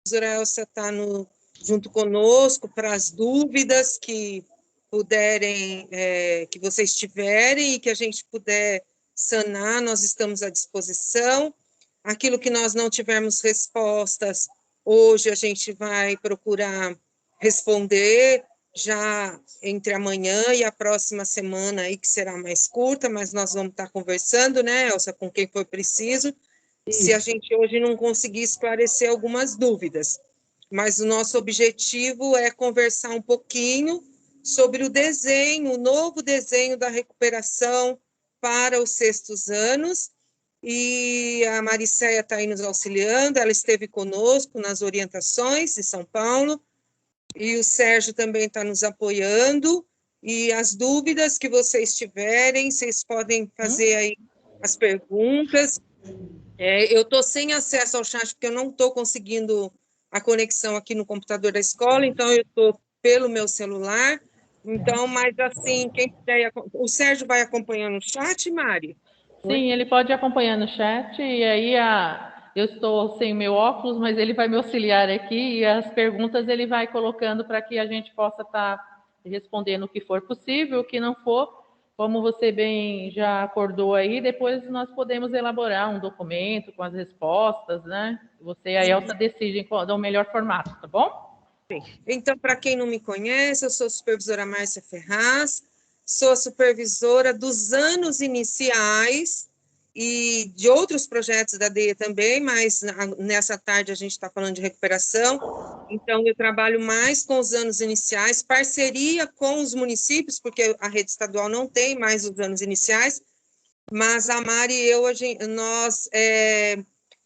professora Elsa está junto conosco para as dúvidas que puderem, que vocês tiverem e que a gente puder sanar, nós estamos à disposição. Aquilo que nós não tivermos respostas, hoje a gente vai procurar responder já entre amanhã e a próxima semana, aí, que será mais curta, mas nós vamos estar conversando, né, Elsa, com quem for preciso, se a gente hoje não conseguir esclarecer algumas dúvidas. Mas o nosso objetivo é conversar um pouquinho sobre o desenho, o novo desenho da recuperação para os sextos anos, e a Maricéia está aí nos auxiliando, ela esteve conosco nas orientações de São Paulo, e o Sérgio também está nos apoiando, e as dúvidas que vocês tiverem, vocês podem fazer aí as perguntas. Eu estou sem acesso ao chat, porque eu não estou conseguindo a conexão aqui no computador da escola, então eu estou pelo meu celular. Então, mas assim, quem quiser... O Sérgio vai acompanhando o chat, Mari? Sim, ele pode acompanhar no chat, e aí eu estou sem meu óculos, mas ele vai me auxiliar aqui, e as perguntas ele vai colocando para que a gente possa estar respondendo o que for possível, o que não for, como você bem já acordou aí, depois nós podemos elaborar um documento com as respostas, né? Você e a Elsa decidem qual é o melhor formato, tá bom? Sim. Então, para quem não me conhece, eu sou a supervisora Márcia Ferraz, sou a supervisora dos anos iniciais e de outros projetos da DEA também, mas nessa tarde a gente está falando de recuperação, então eu trabalho mais com os anos iniciais, parceria com os municípios, porque a rede estadual não tem mais os anos iniciais, mas a Mari e eu, nós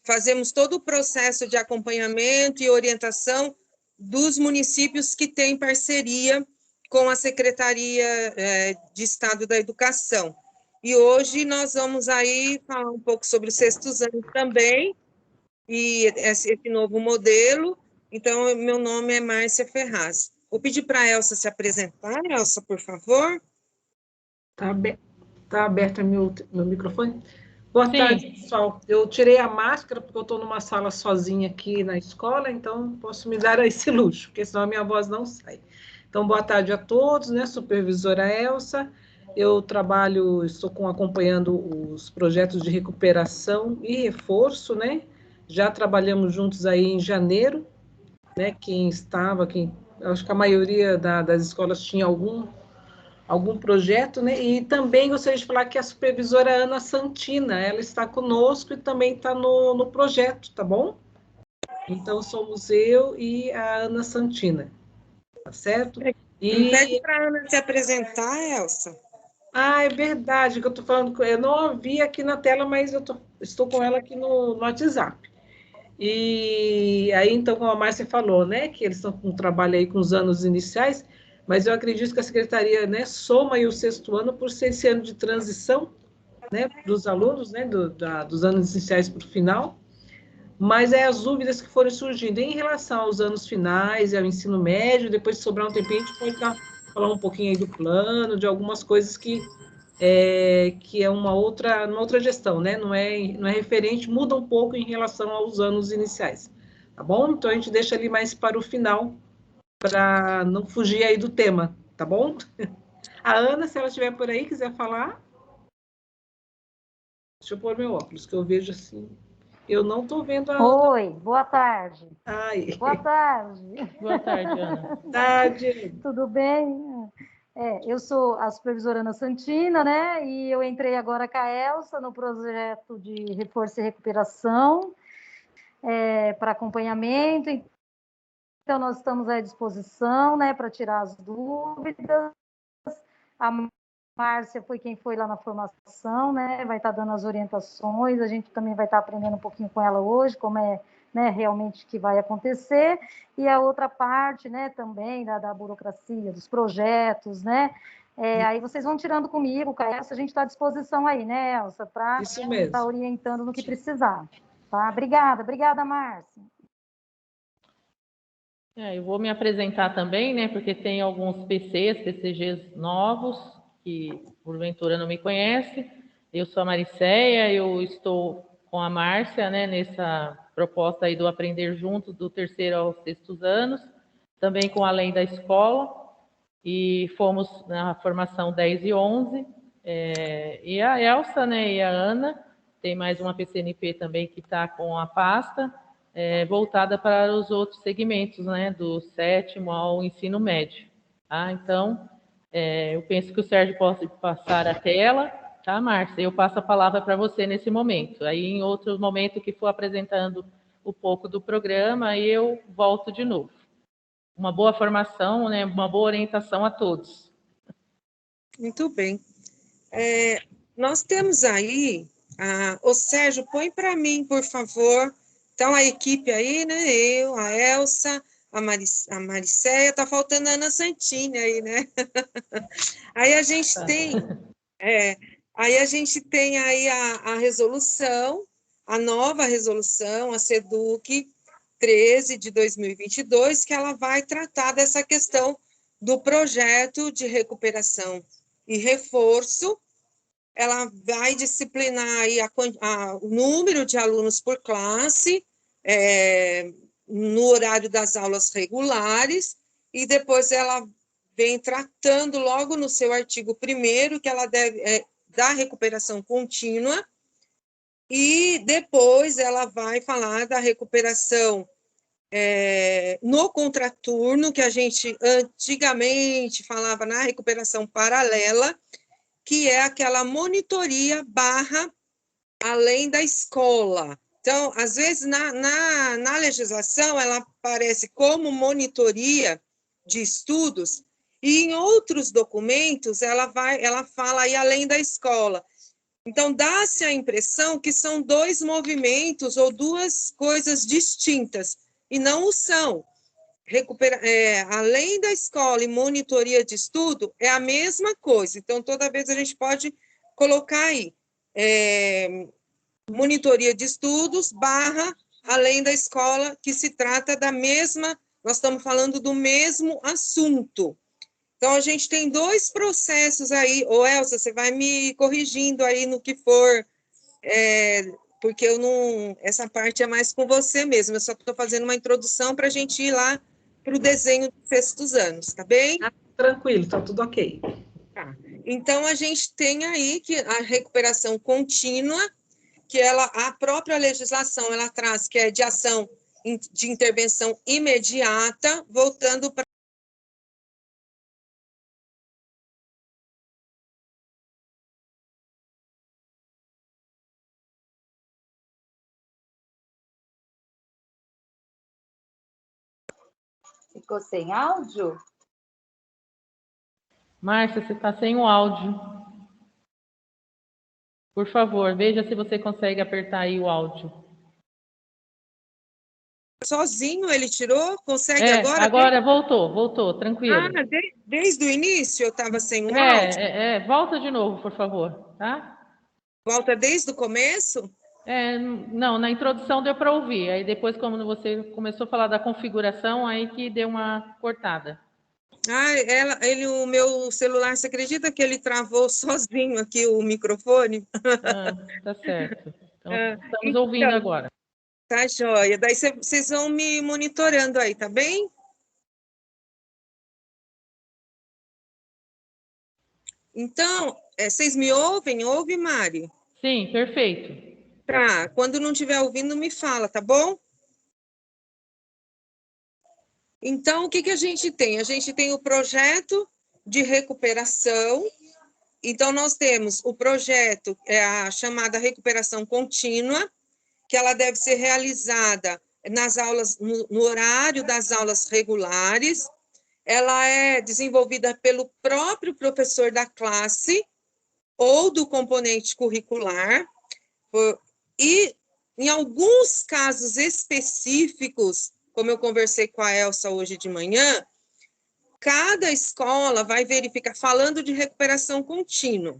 fazemos todo o processo de acompanhamento e orientação dos municípios que têm parceria com a Secretaria de Estado da Educação. E hoje nós vamos aí falar um pouco sobre os sextos anos também, e esse novo modelo. Então, meu nome é Márcia Ferraz. Vou pedir para a Elsa se apresentar. Elsa, por favor. Tá aberto meu microfone? Boa tarde, pessoal. Eu tirei a máscara porque eu estou numa sala sozinha aqui na escola, então posso me dar esse luxo, porque senão a minha voz não sai. Então, boa tarde a todos, né? Supervisora Elsa. Eu estou acompanhando os projetos de recuperação e reforço, né? Já trabalhamos juntos aí em janeiro, né? Acho que a maioria das escolas tinha algum projeto, né? E também gostaria de falar que a supervisora Ana Santina, ela está conosco e também está no projeto, tá bom? Então, somos eu e a Ana Santina, tá certo? Pede para a Ana se apresentar, Elsa. Ah, é verdade que eu estou falando, eu não vi aqui na tela, mas estou com ela aqui no WhatsApp. E aí, então, como a Márcia falou, né, que eles estão com um trabalho aí com os anos iniciais, mas eu acredito que a secretaria, né, soma aí o sexto ano por ser esse ano de transição, né, dos alunos, né, dos anos iniciais para o final, mas é as dúvidas que foram surgindo em relação aos anos finais e ao ensino médio. Depois, se sobrar um tempinho, a gente pode falar um pouquinho aí do plano, de algumas coisas que é uma outra gestão, né? Não é referente, muda um pouco em relação aos anos iniciais, tá bom? Então, a gente deixa ali mais para o final, para não fugir aí do tema, tá bom? A Ana, se ela estiver por aí, quiser falar. Deixa eu pôr meu óculos, que eu vejo assim. Eu não estou vendo a Ana. Oi, boa tarde. Ai. Boa tarde. Boa tarde, Ana. Boa tarde. Tudo bem? Eu sou a supervisora Ana Santina, né? E eu entrei agora com a Elsa no projeto de reforço e recuperação para acompanhamento. Então, nós estamos à disposição, né, para tirar as dúvidas. A Márcia foi quem foi lá na formação, né? Vai estar dando as orientações. A gente também vai estar aprendendo um pouquinho com ela hoje, como né, realmente que vai acontecer, e a outra parte, né, também da burocracia, dos projetos, né, aí vocês vão tirando comigo, com a Elsa, a gente está à disposição aí, né, Elsa, para estar orientando no que precisar, tá? Obrigada, Márcia. Eu vou me apresentar também, né, porque tem alguns PCGs novos, que porventura não me conhece. Eu sou a Maricéia, eu estou com a Márcia, né, nessa proposta aí do Aprender Juntos, do 3º aos 6º anos, também com Além da Escola, e fomos na formação 10 e 11, e a Elsa, né, e a Ana, tem mais uma PCNP também que está com a pasta, voltada para os outros segmentos, né, do 7º ao ensino médio. Tá? Então, eu penso que o Sérgio pode passar a tela, tá, Márcia? Eu passo a palavra para você nesse momento. Aí, em outro momento que for apresentando um pouco do programa, aí eu volto de novo. Uma boa formação, né, uma boa orientação a todos. Muito bem. Nós temos aí, o Sérgio, põe para mim, por favor. Então, a equipe aí, né? Eu, a Elsa, a Maricéia, tá faltando a Ana Santini aí, né? Aí a gente tem, aí a resolução, a nova resolução, a SEDUC 13 de 2022, que ela vai tratar dessa questão do projeto de recuperação e reforço. Ela vai disciplinar aí o número de alunos por classe, no horário das aulas regulares, e depois ela vem tratando logo no seu artigo 1º, que ela deve dar recuperação contínua, e depois ela vai falar da recuperação no contraturno, que a gente antigamente falava na recuperação paralela, que é aquela monitoria / além da escola. Então, às vezes, na legislação, ela aparece como monitoria de estudos, e em outros documentos, ela fala aí além da escola. Então, dá-se a impressão que são 2 movimentos ou 2 coisas distintas, e não o são. Além da escola e monitoria de estudo, é a mesma coisa. Então, toda vez a gente pode colocar aí, monitoria de estudos / além da escola, que se trata da mesma, nós estamos falando do mesmo assunto. Então, a gente tem 2 processos aí. Elsa, você vai me corrigindo aí no que for, porque eu não, essa parte é mais com você mesmo, eu só estou fazendo uma introdução para a gente ir lá para o desenho dos 6º anos, tá bem? Tranquilo, está tudo ok. Tá. Então, a gente tem aí que a recuperação contínua, que a própria legislação, ela traz que é de ação de intervenção imediata, voltando para Ficou sem áudio? Márcia, você está sem o áudio. Por favor, veja se você consegue apertar aí o áudio. sozinho, ele tirou? Consegue agora? Agora voltou, tranquilo. Desde o início eu estava sem o áudio? Volta de novo, por favor, tá? Volta desde o começo? Não, na introdução deu para ouvir, aí depois, como você começou a falar da configuração, aí que deu uma cortada. O meu celular, você acredita que ele travou sozinho aqui o microfone? Tá certo. Então, estamos ouvindo agora. Tá joia. Daí vocês vão me monitorando aí, tá bem? Então, vocês me ouvem? Ouve, Mari? Sim, perfeito. Tá, quando não estiver ouvindo, me fala, tá bom? Então, o que a gente tem? A gente tem o projeto de recuperação. Então, nós temos o projeto, a chamada recuperação contínua, que ela deve ser realizada nas aulas, no horário das aulas regulares. Ela é desenvolvida pelo próprio professor da classe ou do componente curricular, e em alguns casos específicos, como eu conversei com a Elsa hoje de manhã, cada escola vai verificar, falando de recuperação contínua,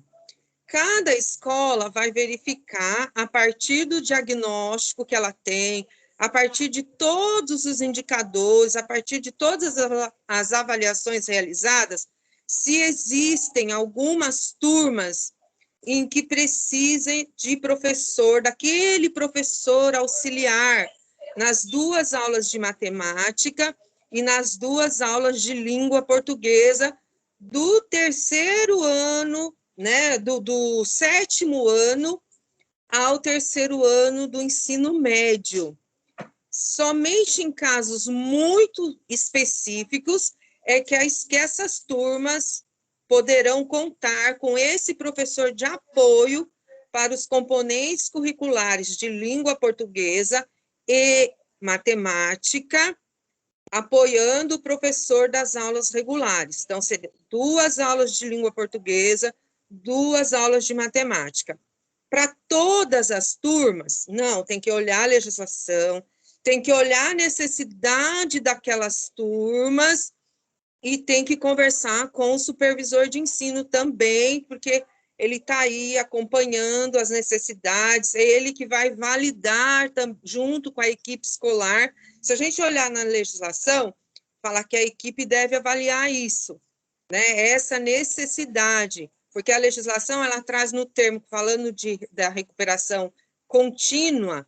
cada escola vai verificar, a partir do diagnóstico que ela tem, a partir de todos os indicadores, a partir de todas as avaliações realizadas, se existem algumas turmas em que precisem de professor, daquele professor auxiliar, nas 2 aulas de matemática e nas 2 aulas de língua portuguesa do 3º ano, né, do 7º ano ao 3º ano do ensino médio. Somente em casos muito específicos é que essas turmas poderão contar com esse professor de apoio para os componentes curriculares de língua portuguesa e matemática, apoiando o professor das aulas regulares. Então, seriam 2 aulas de língua portuguesa, 2 aulas de matemática. Para todas as turmas, não, tem que olhar a legislação, tem que olhar a necessidade daquelas turmas e tem que conversar com o supervisor de ensino também, porque ele está aí acompanhando as necessidades, é ele que vai validar junto com a equipe escolar. Se a gente olhar na legislação, fala que a equipe deve avaliar isso, né? Essa necessidade, porque a legislação ela traz no termo, falando da recuperação contínua,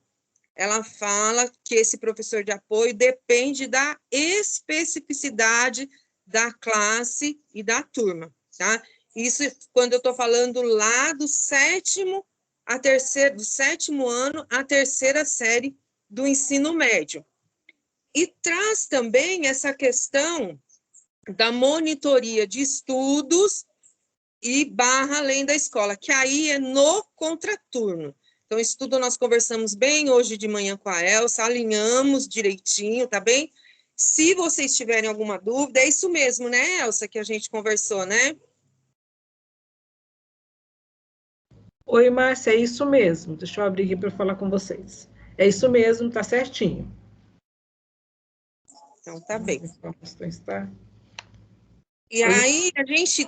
ela fala que esse professor de apoio depende da especificidade da classe e da turma, tá? Isso quando eu estou falando lá do 7º ano à 3ª série do ensino médio. E traz também essa questão da monitoria de estudos e além da escola, que aí é no contraturno. Então, isso tudo nós conversamos bem hoje de manhã com a Elsa, alinhamos direitinho, tá bem? Se vocês tiverem alguma dúvida, é isso mesmo, né, Elsa, que a gente conversou, né? Oi, Márcia, é isso mesmo. Deixa eu abrir aqui para falar com vocês. É isso mesmo, tá certinho. Então, tá bem. Tá? E aí a gente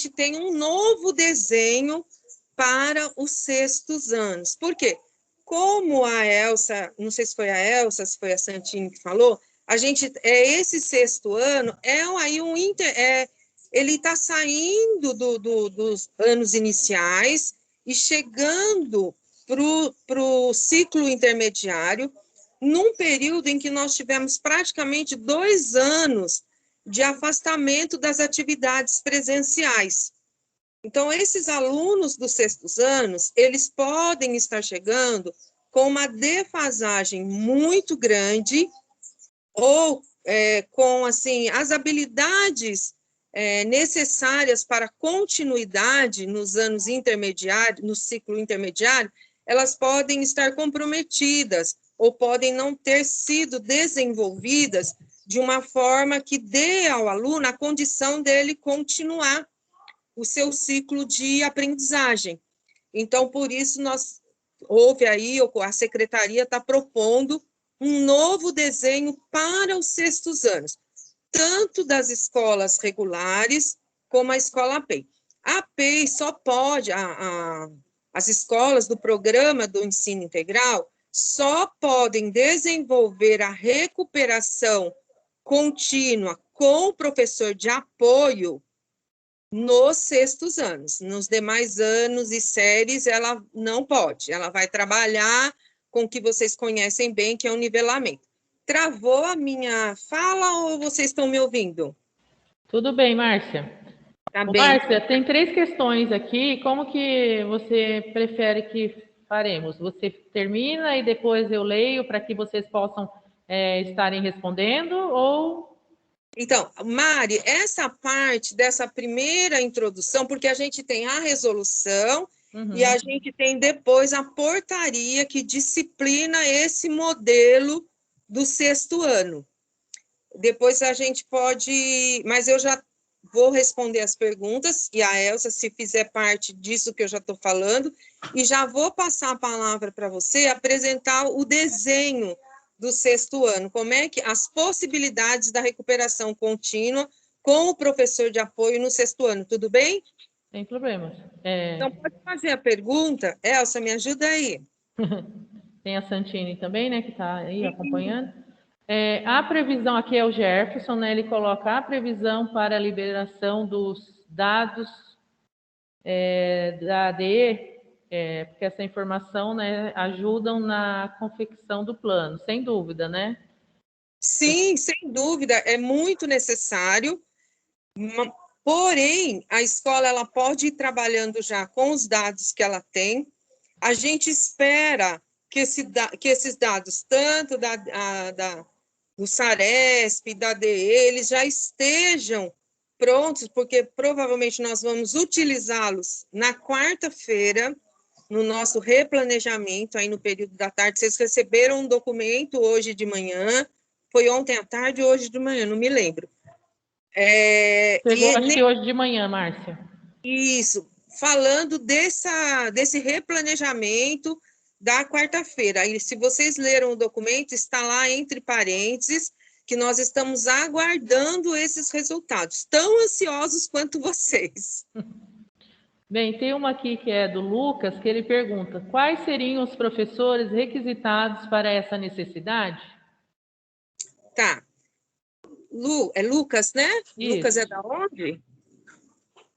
tem um novo desenho para os 6º anos. Por quê? Como a Elsa, não sei se foi a Elsa, se foi a Santini que falou, esse 6º ano ele está saindo dos anos iniciais e chegando para o ciclo intermediário, num período em que nós tivemos praticamente 2 anos de afastamento das atividades presenciais. Então, esses alunos dos 6º anos, eles podem estar chegando com uma defasagem muito grande ou com, assim, as habilidades necessárias para continuidade nos anos intermediários, no ciclo intermediário, elas podem estar comprometidas ou podem não ter sido desenvolvidas de uma forma que dê ao aluno a condição dele continuar o seu ciclo de aprendizagem. Então, por isso, a secretaria está propondo um novo desenho para os 6º anos, tanto das escolas regulares como a escola PEI. A PEI só pode, as escolas do programa do ensino integral só podem desenvolver a recuperação contínua com o professor de apoio nos 6º anos. Nos demais anos e séries, ela não pode. Ela vai trabalhar com o que vocês conhecem bem, que é o nivelamento. Travou a minha fala ou vocês estão me ouvindo? Tudo bem, Márcia. Tá bem. Márcia, tem 3 questões aqui. Como que você prefere que faremos? Você termina e depois eu leio para que vocês possam estarem respondendo ou... Então, Mari, essa parte dessa primeira introdução, porque a gente tem a resolução e a gente tem depois a portaria que disciplina esse modelo do 6º ano. Depois a gente pode... Mas eu já vou responder as perguntas, e a Elsa, se fizer parte disso que eu já estou falando, e já vou passar a palavra para você apresentar o desenho do 6º ano, como é que as possibilidades da recuperação contínua com o professor de apoio no 6º ano, tudo bem? Sem problemas. Então, pode fazer a pergunta. Elsa, me ajuda aí. Tem a Santini também, né, que está aí acompanhando. A previsão, aqui é o Jefferson, né, ele coloca a previsão para a liberação dos dados da ADE, porque essa informação, né, ajudam na confecção do plano, sem dúvida, né? Sim, sem dúvida, é muito necessário, porém, a escola ela pode ir trabalhando já com os dados que ela tem. A gente espera que esses dados, tanto do SARESP, da DE, eles já estejam prontos, porque provavelmente nós vamos utilizá-los na quarta-feira, no nosso replanejamento, aí no período da tarde. Vocês receberam um documento hoje de manhã, foi ontem à tarde ou hoje de manhã, não me lembro. Chegou, acho que hoje de manhã, Márcia. Isso, falando desse replanejamento da quarta-feira. Aí, se vocês leram o documento, está lá entre parênteses que nós estamos aguardando esses resultados, tão ansiosos quanto vocês. Bem, tem uma aqui que é do Lucas, que ele pergunta: quais seriam os professores requisitados para essa necessidade? Tá. É Lucas, né? Isso. Lucas é da onde?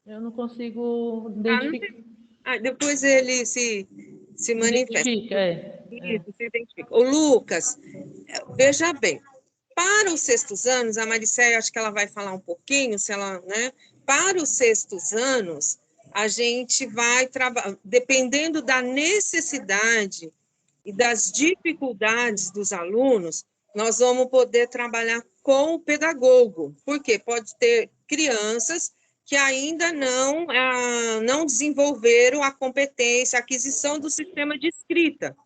Eu não consigo identificar. Depois ele se manifesta. Isso, se identifica. O Lucas, veja bem, para os sextos anos, a Maricéia, acho que ela vai falar um pouquinho, né? Para os sextos anos, a gente vai trabalhar, dependendo da necessidade e das dificuldades dos alunos, nós vamos poder trabalhar com o pedagogo, porque pode ter crianças que ainda não desenvolveram a competência, a aquisição do sistema de escrita.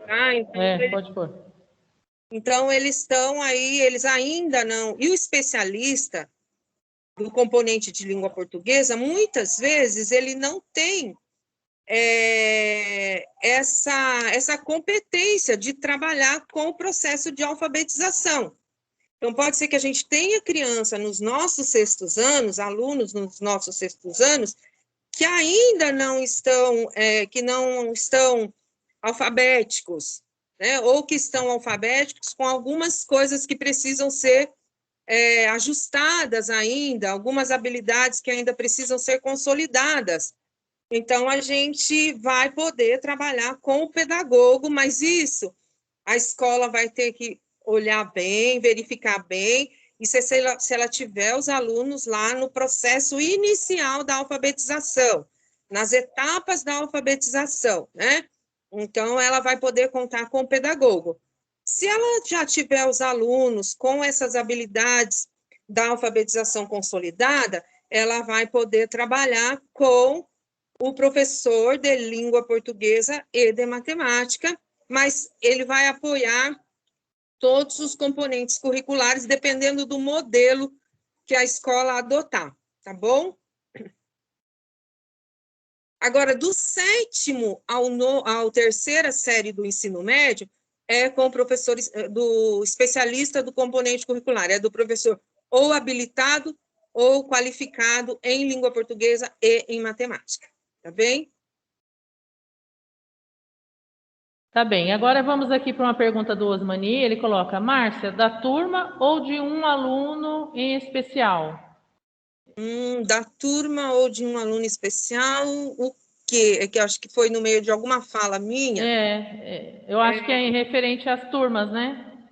Tá? Então, pode pôr. Então, eles estão aí, eles ainda não... E o especialista do componente de língua portuguesa, muitas vezes, ele não tem essa competência de trabalhar com o processo de alfabetização. Então, pode ser que a gente tenha criança nos nossos sextos anos, alunos nos nossos sextos anos, que ainda não estão, que não estão alfabéticos, né? Ou que estão alfabéticos com algumas coisas que precisam ser ajustadas ainda, algumas habilidades que ainda precisam ser consolidadas. Então, a gente vai poder trabalhar com o pedagogo, mas isso a escola vai ter que olhar bem, verificar bem, e se ela tiver os alunos lá no processo inicial da alfabetização, nas etapas da alfabetização, né? Então, ela vai poder contar com o pedagogo. Se ela já tiver os alunos com essas habilidades da alfabetização consolidada, ela vai poder trabalhar com o professor de língua portuguesa e de matemática, mas ele vai apoiar todos os componentes curriculares, dependendo do modelo que a escola adotar, tá bom? Agora, do 7º ao terceira série do ensino médio, é com o professor, do especialista do componente curricular, é do professor ou habilitado ou qualificado em língua portuguesa e em matemática, tá bem? Tá bem, agora vamos aqui para uma pergunta do Osmani, ele coloca: Márcia, da turma ou de um aluno em especial? Da turma ou de um aluno especial, o quê? É que eu acho que foi no meio de alguma fala minha. Eu acho que é em referente às turmas, né?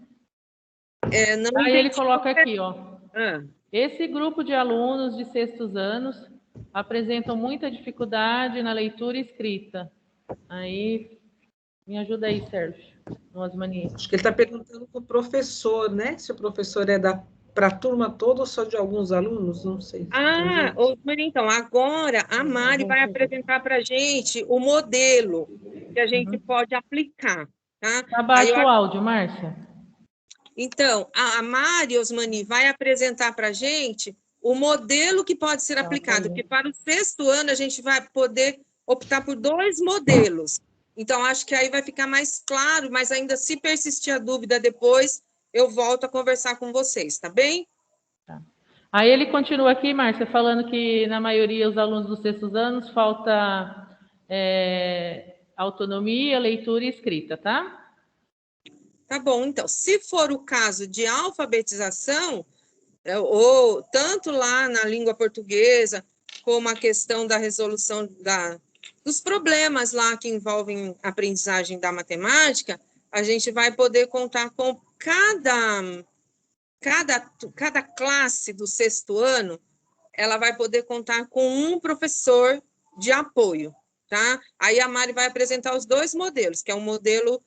Não Aí ele coloca aqui, ó. Ah. Esse grupo de alunos de sextos anos apresentam muita dificuldade na leitura e escrita. Aí, me ajuda aí, Sérgio, no Osmani. Acho que ele está perguntando para o professor, né? Se o professor é para a turma toda ou só de alguns alunos, não sei. Osmani, então, agora a Mari vai apresentar para a gente o modelo que a gente pode aplicar, tá? Tá baixo o áudio, Márcia. Então, a Mari, Osmani, vai apresentar para a gente o modelo que pode ser aplicado, porque para o 6º ano a gente vai poder optar por 2 modelos. Então, acho que aí vai ficar mais claro, mas ainda se persistir a dúvida depois, eu volto a conversar com vocês, tá bem? Tá. Aí ele continua aqui, Márcia, falando que na maioria os alunos dos sextos anos falta autonomia, leitura e escrita, tá? Tá bom, então, se for o caso de alfabetização, ou tanto lá na língua portuguesa, como a questão da resolução dos problemas lá que envolvem a aprendizagem da matemática, a gente vai poder contar com cada classe do 6º ano, ela vai poder contar com um professor de apoio, tá? Aí a Mari vai apresentar os 2 modelos, que é um modelo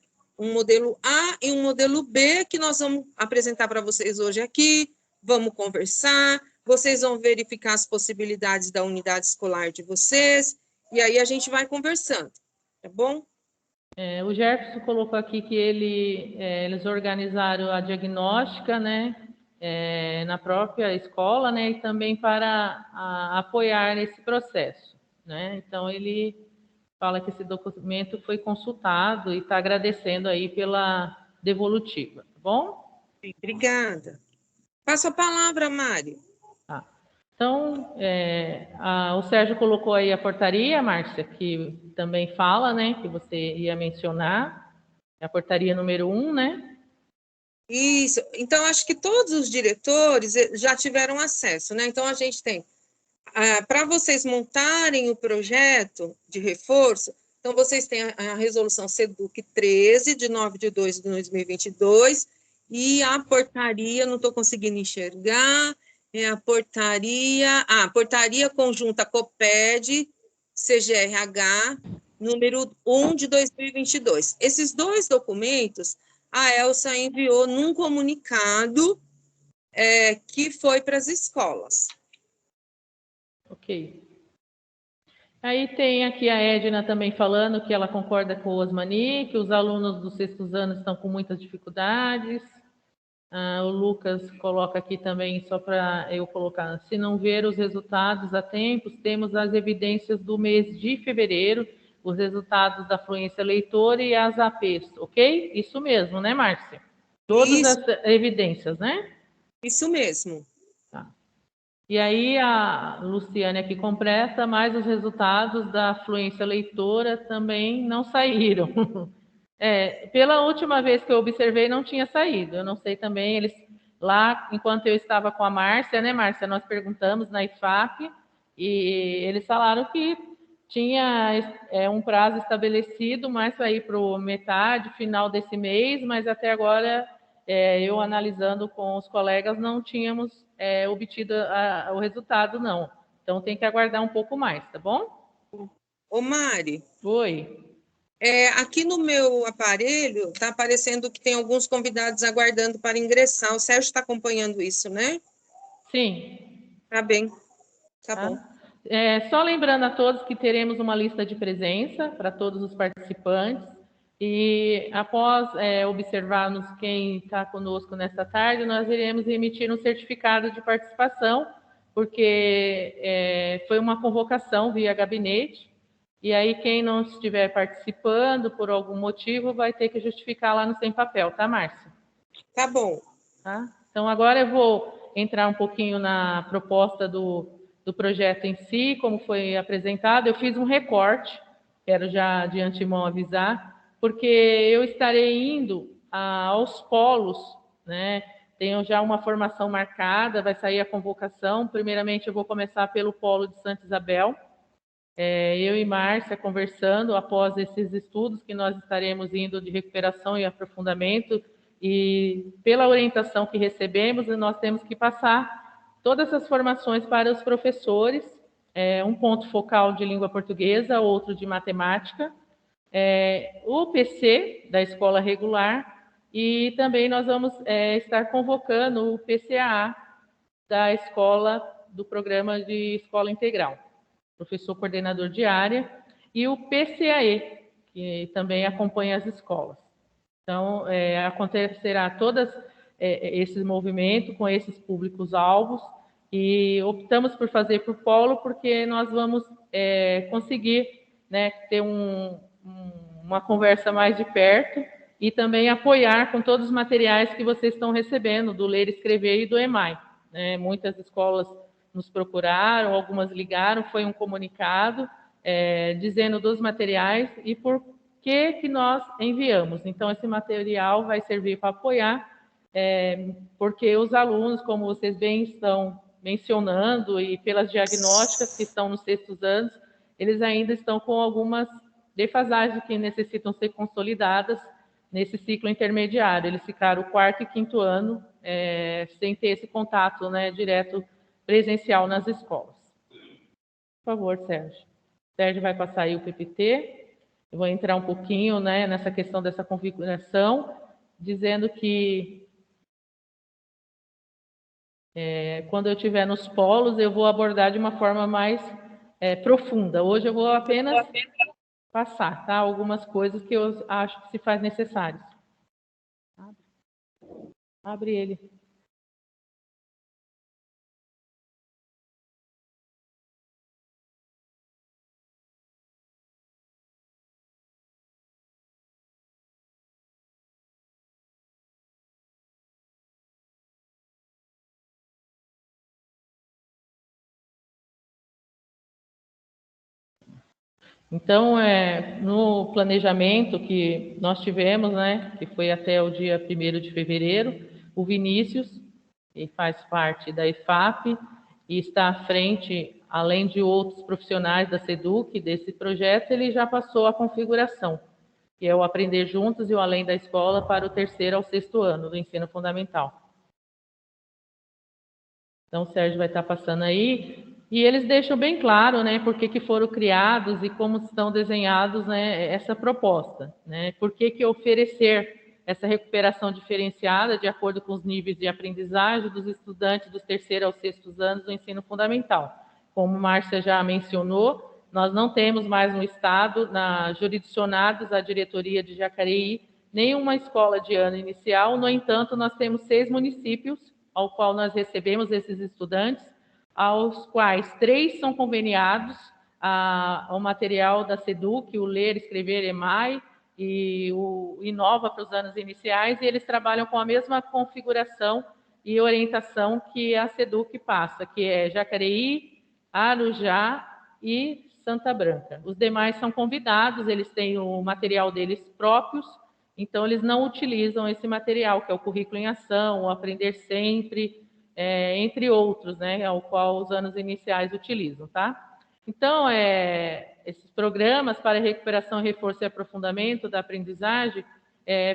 A e um modelo B, que nós vamos apresentar para vocês hoje aqui, vamos conversar, vocês vão verificar as possibilidades da unidade escolar de vocês, e aí a gente vai conversando, tá bom? O Jefferson colocou aqui que eles organizaram a diagnóstica, né, na própria escola, né, e também para apoiar esse processo, né? Então, ele fala que esse documento foi consultado e está agradecendo aí pela devolutiva, tá bom? Obrigada. Passa a palavra, Mari. Tá. Então, o Sérgio colocou aí a portaria, Márcia, que também fala, né, que você ia mencionar, a portaria número 1, né? Isso. Então, acho que todos os diretores já tiveram acesso, né? Então, a gente tem, para vocês montarem o projeto de reforço, então, vocês têm a resolução SEDUC 13, de 9/2 de 2022, e a portaria, não estou conseguindo enxergar, é a portaria conjunta COPED, CGRH, número 1 de 2022. Esses 2 documentos, a Elsa enviou num comunicado que foi para as escolas. Ok. Aí tem aqui a Edna também falando que ela concorda com o Osmani, que os alunos dos 6º anos estão com muitas dificuldades. O Lucas coloca aqui também, só para eu colocar, se não ver os resultados a tempo, temos as evidências do mês de fevereiro, os resultados da fluência leitora e as APs, ok? Isso mesmo, né, Márcia? Todas as evidências, né? Isso mesmo. Tá. E aí a Luciane aqui completa, mas os resultados da fluência leitora também não saíram. Pela última vez que eu observei, não tinha saído. Eu não sei também, eles lá, enquanto eu estava com a Márcia, né, Márcia, nós perguntamos na IFAP, e eles falaram que tinha um prazo estabelecido, mas vai ir para metade, final desse mês, mas até agora, eu analisando com os colegas, não tínhamos obtido o resultado, não. Então, tem que aguardar um pouco mais, tá bom? Ô, Mari. Oi. Aqui no meu aparelho, está aparecendo que tem alguns convidados aguardando para ingressar. O Sérgio está acompanhando isso, né? Sim. Tá bem. Tá bom. Só lembrando a todos que teremos uma lista de presença para todos os participantes. E após observarmos quem está conosco nesta tarde, nós iremos emitir um certificado de participação, porque foi uma convocação via gabinete, e aí quem não estiver participando por algum motivo vai ter que justificar lá no Sem Papel, tá, Márcia? Tá bom. Tá? Então, agora eu vou entrar um pouquinho na proposta do projeto em si, como foi apresentado. Eu fiz um recorte, quero já de antemão avisar, porque eu estarei indo aos polos, né? Tenho já uma formação marcada, vai sair a convocação. Primeiramente, eu vou começar pelo polo de Santa Isabel. Eu e Márcia conversando após esses estudos que nós estaremos indo de recuperação e aprofundamento, e pela orientação que recebemos, nós temos que passar todas essas formações para os professores, um ponto focal de língua portuguesa, outro de matemática, o PC da escola regular, e também nós vamos estar convocando o PCAA da escola, do programa de escola integral, professor coordenador de área, e o PCAE, que também acompanha as escolas. Então, acontecerá todos esses movimentos com esses públicos-alvos, e optamos por fazer por polo porque nós vamos conseguir, né, ter uma conversa mais de perto e também apoiar com todos os materiais que vocês estão recebendo, do Ler, Escrever e do EMAI. Né? Muitas escolas nos procuraram, algumas ligaram, foi um comunicado dizendo dos materiais e por que nós enviamos. Então, esse material vai servir para apoiar, porque os alunos, como vocês bem estão mencionando, e pelas diagnósticas que estão nos sextos anos, eles ainda estão com algumas defasagens que necessitam ser consolidadas nesse ciclo intermediário. Eles ficaram o quarto e quinto ano sem ter esse contato, né, direto presencial nas escolas. Por favor, Sérgio. Sérgio vai passar aí o PPT. Eu vou entrar um pouquinho, né, nessa questão dessa configuração, dizendo que quando eu estiver nos polos, eu vou abordar de uma forma mais profunda. Hoje eu vou apenas passar, tá? Algumas coisas que eu acho que se faz necessário. Abre ele. Então, no planejamento que nós tivemos, né, que foi até o dia 1º de fevereiro, o Vinícius, ele faz parte da EFAP e está à frente, além de outros profissionais da SEDUC, desse projeto, ele já passou a configuração, que é o Aprender Juntos e o Além da Escola para o 3º ao 6º ano do ensino fundamental. Então, o Sérgio vai estar passando aí. E eles deixam bem claro, né, por que foram criados e como estão desenhados, né, essa proposta, né? Por que oferecer essa recuperação diferenciada de acordo com os níveis de aprendizagem dos estudantes dos 3º aos 6º anos do ensino fundamental. Como Márcia já mencionou, nós não temos mais no estado, jurisdicionados à diretoria de Jacareí, nenhuma escola de ano inicial. No entanto, nós temos 6 municípios ao qual nós recebemos esses estudantes, aos quais 3 são conveniados ao material da SEDUC, o Ler, Escrever, EMAI, e o Inova para os anos iniciais, e eles trabalham com a mesma configuração e orientação que a SEDUC passa, que é Jacareí, Arujá e Santa Branca. Os demais são convidados, eles têm o material deles próprios, então eles não utilizam esse material, que é o Currículo em Ação, o Aprender Sempre, entre outros, né, ao qual os anos iniciais utilizam, tá? Então, esses programas para recuperação, reforço e aprofundamento da aprendizagem,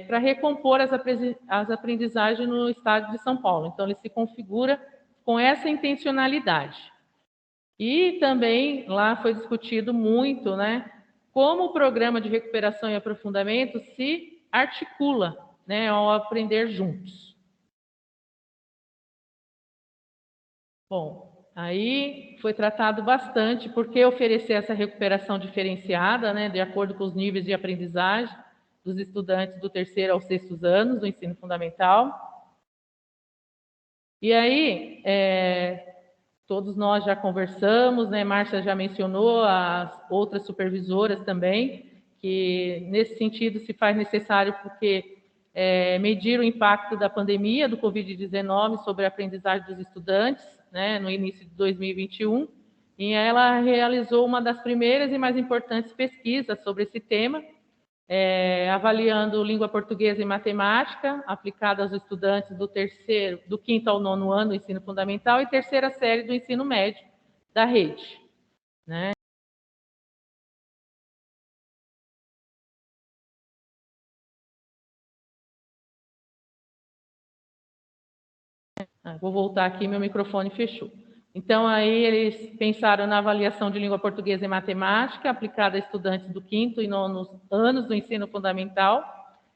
para recompor as aprendizagens no estado de São Paulo. Então, ele se configura com essa intencionalidade. E também lá foi discutido muito, né, como o programa de recuperação e aprofundamento se articula, né, ao aprender juntos. Bom, aí foi tratado bastante por que oferecer essa recuperação diferenciada, né, de acordo com os níveis de aprendizagem dos estudantes do 3º aos 6º anos do ensino fundamental. E aí, todos nós já conversamos, né, Márcia já mencionou, as outras supervisoras também, que nesse sentido se faz necessário porque medir o impacto da pandemia do Covid-19 sobre a aprendizagem dos estudantes, né, no início de 2021, e ela realizou uma das primeiras e mais importantes pesquisas sobre esse tema, avaliando língua portuguesa e matemática, aplicada aos estudantes do 5º ao 9º ano do ensino fundamental e 3ª série do ensino médio da rede, né? Vou voltar aqui, meu microfone fechou. Então, aí eles pensaram na avaliação de língua portuguesa e matemática, aplicada a estudantes do 5º e 9º anos do ensino fundamental,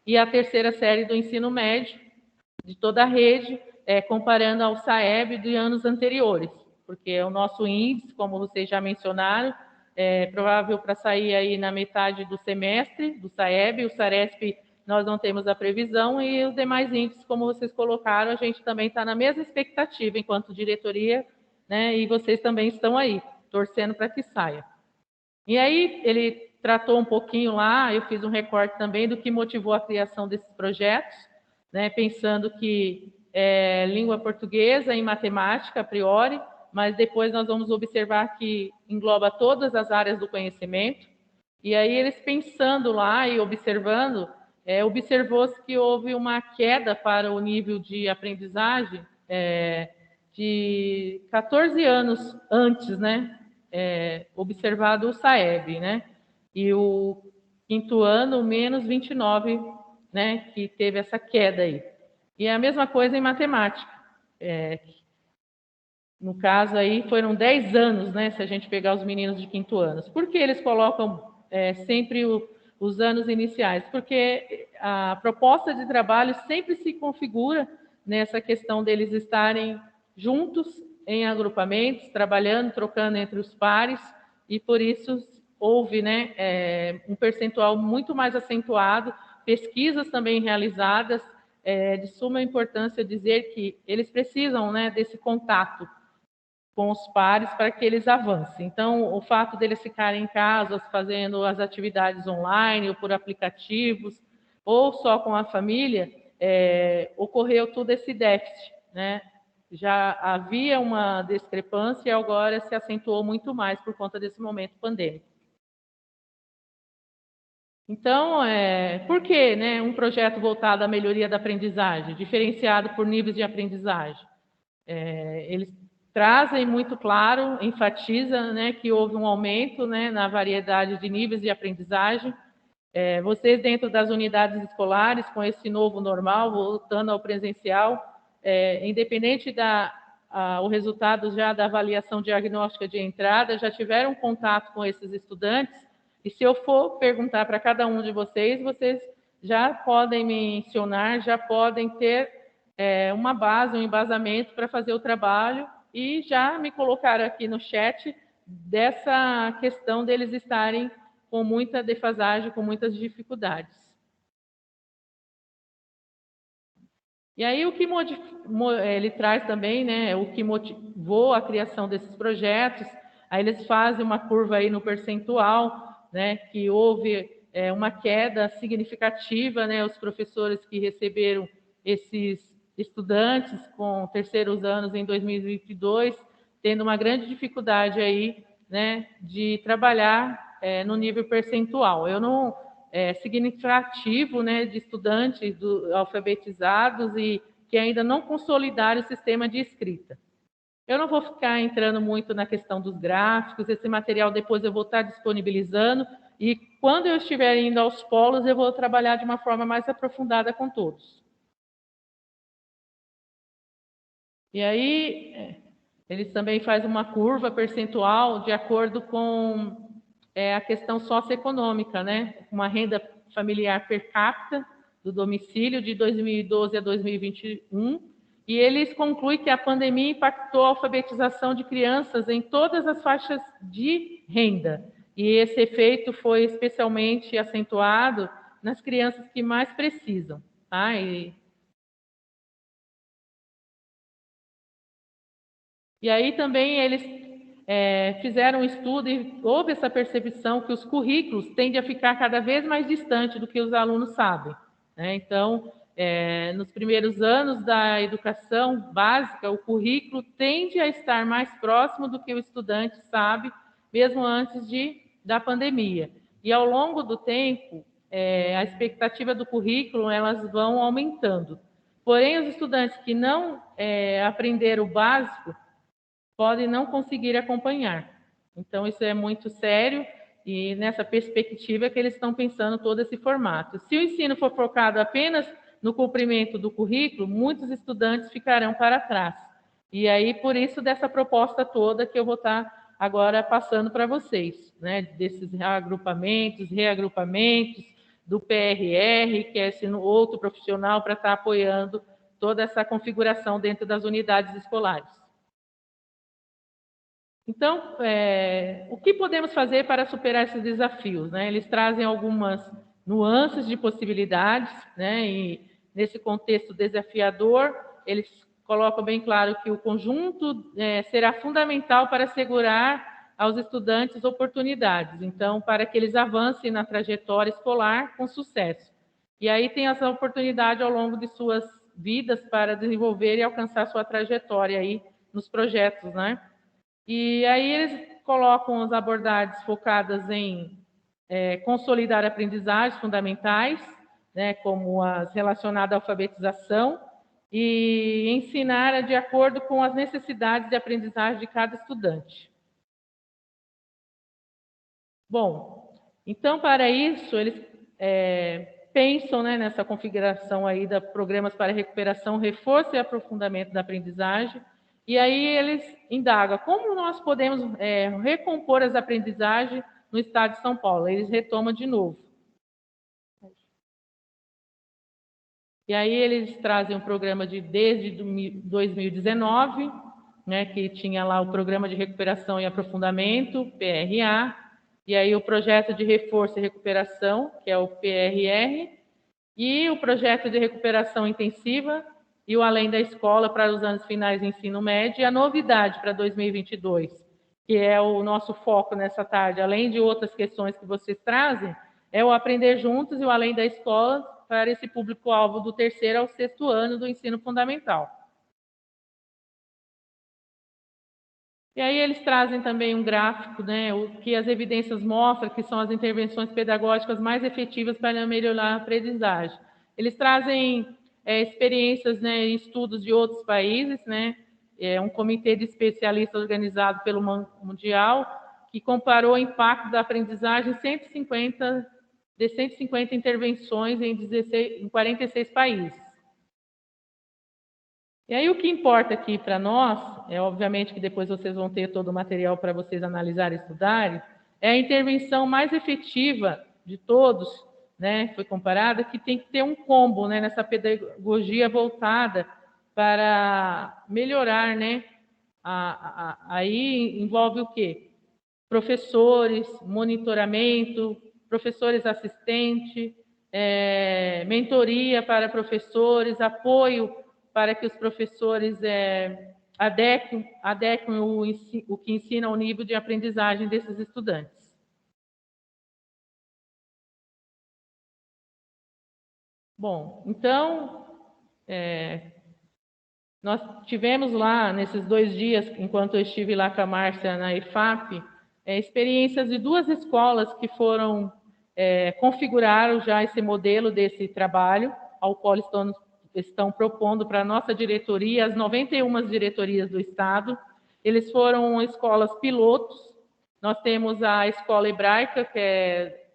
e a 3ª série do ensino médio, de toda a rede, comparando ao SAEB de anos anteriores, porque o nosso índice, como vocês já mencionaram, é provável para sair aí na metade do semestre do SAEB, o SARESP nós não temos a previsão, e os demais índices, como vocês colocaram, a gente também está na mesma expectativa enquanto diretoria, né, e vocês também estão aí, torcendo para que saia. E aí ele tratou um pouquinho lá, eu fiz um recorte também do que motivou a criação desses projetos, né, pensando que língua portuguesa e matemática, a priori, mas depois nós vamos observar que engloba todas as áreas do conhecimento. E aí eles pensando lá e observando, observou-se que houve uma queda para o nível de aprendizagem de 14 anos antes, né, observado o SAEB, né, e o quinto ano, menos 29, né, que teve essa queda aí. E a mesma coisa em matemática. No caso aí, foram 10 anos, né, se a gente pegar os meninos de quinto ano. Por que eles colocam sempre os anos iniciais? Porque a proposta de trabalho sempre se configura nessa questão deles estarem juntos em agrupamentos, trabalhando, trocando entre os pares, e por isso houve, né, um percentual muito mais acentuado, pesquisas também realizadas, de suma importância dizer que eles precisam, né, desse contato com os pares para que eles avancem. Então, o fato deles ficarem em casa, fazendo as atividades online ou por aplicativos, ou só com a família, ocorreu todo esse déficit, né? Já havia uma discrepância e agora se acentuou muito mais por conta desse momento pandêmico. Então, por que, né, um projeto voltado à melhoria da aprendizagem, diferenciado por níveis de aprendizagem? Eles trazem muito claro, enfatiza, né, que houve um aumento, né, na variedade de níveis de aprendizagem. Vocês, dentro das unidades escolares, com esse novo normal, voltando ao presencial, independente o resultado já da avaliação diagnóstica de entrada, já tiveram contato com esses estudantes, e se eu for perguntar para cada um de vocês, vocês já podem mencionar, já podem ter uma base, um embasamento para fazer o trabalho, e já me colocaram aqui no chat dessa questão deles estarem com muita defasagem, com muitas dificuldades. E aí o que ele traz também, né, o que motivou a criação desses projetos, aí eles fazem uma curva aí no percentual, né, que houve uma queda significativa, né, os professores que receberam esses estudantes com terceiros anos em 2022, tendo uma grande dificuldade aí, né, de trabalhar no nível percentual. Eu não significativo, né, de estudantes alfabetizados e que ainda não consolidaram o sistema de escrita. Eu não vou ficar entrando muito na questão dos gráficos, esse material depois eu vou estar disponibilizando, e quando eu estiver indo aos polos, eu vou trabalhar de uma forma mais aprofundada com todos. E aí, eles também fazem uma curva percentual de acordo com a questão socioeconômica, né? Uma renda familiar per capita do domicílio de 2012 a 2021, e eles concluem que a pandemia impactou a alfabetização de crianças em todas as faixas de renda, e esse efeito foi especialmente acentuado nas crianças que mais precisam, tá? E aí também eles fizeram um estudo e houve essa percepção que os currículos tendem a ficar cada vez mais distantes do que os alunos sabem, né? Então, nos primeiros anos da educação básica, o currículo tende a estar mais próximo do que o estudante sabe, mesmo antes da pandemia. E ao longo do tempo, a expectativa do currículo, elas vão aumentando. Porém, os estudantes que não aprenderam o básico, podem não conseguir acompanhar. Então, isso é muito sério, e nessa perspectiva que eles estão pensando todo esse formato. Se o ensino for focado apenas no cumprimento do currículo, muitos estudantes ficarão para trás. E aí, por isso, dessa proposta toda que eu vou estar agora passando para vocês, né? Desses reagrupamentos, do PRR, que é esse outro profissional para estar apoiando toda essa configuração dentro das unidades escolares. Então, o que podemos fazer para superar esses desafios, né? Eles trazem algumas nuances de possibilidades, né? E nesse contexto desafiador, eles colocam bem claro que o conjunto será fundamental para assegurar aos estudantes oportunidades, então, para que eles avancem na trajetória escolar com sucesso. E aí tem essa oportunidade ao longo de suas vidas para desenvolver e alcançar sua trajetória aí nos projetos, né? E aí eles colocam as abordagens focadas em consolidar aprendizagens fundamentais, né, como as relacionadas à alfabetização, e ensinar de acordo com as necessidades de aprendizagem de cada estudante. Bom, então, para isso, eles pensam, né, nessa configuração aí da programas para recuperação, reforço e aprofundamento da aprendizagem, e aí eles indagam como nós podemos recompor as aprendizagens no estado de São Paulo. Eles retomam de novo. E aí eles trazem um programa desde 2019, né, que tinha lá o Programa de Recuperação e Aprofundamento, PRA, e aí o Projeto de Reforço e Recuperação, que é o PRR, e o Projeto de Recuperação Intensiva e o Além da Escola para os anos finais de ensino médio, e a novidade para 2022, que é o nosso foco nessa tarde, além de outras questões que vocês trazem, é o Aprender Juntos e o Além da Escola para esse público-alvo do 3º ao 6º ano do ensino fundamental. E aí eles trazem também um gráfico, né, o que as evidências mostram que são as intervenções pedagógicas mais efetivas para melhorar a aprendizagem. Eles trazem experiências, né, e estudos de outros países, né, um comitê de especialistas organizado pelo Mundial, que comparou o impacto da aprendizagem de 150 intervenções em 46 países. E aí o que importa aqui para nós, obviamente que depois vocês vão ter todo o material para vocês analisarem e estudarem, é a intervenção mais efetiva de todos, né, foi comparada, que tem que ter um combo, né, nessa pedagogia voltada para melhorar, né, aí envolve o quê? Professores, monitoramento, professores assistentes, mentoria para professores, apoio para que os professores adequem o que ensina ao nível de aprendizagem desses estudantes. Bom, então, nós tivemos lá, nesses 2 dias, enquanto eu estive lá com a Márcia na IFAP, experiências de 2 escolas que configuraram já esse modelo desse trabalho, ao qual estão propondo para a nossa diretoria, as 91 diretorias do Estado. Eles foram escolas pilotos. Nós temos a Escola Hebraica, que é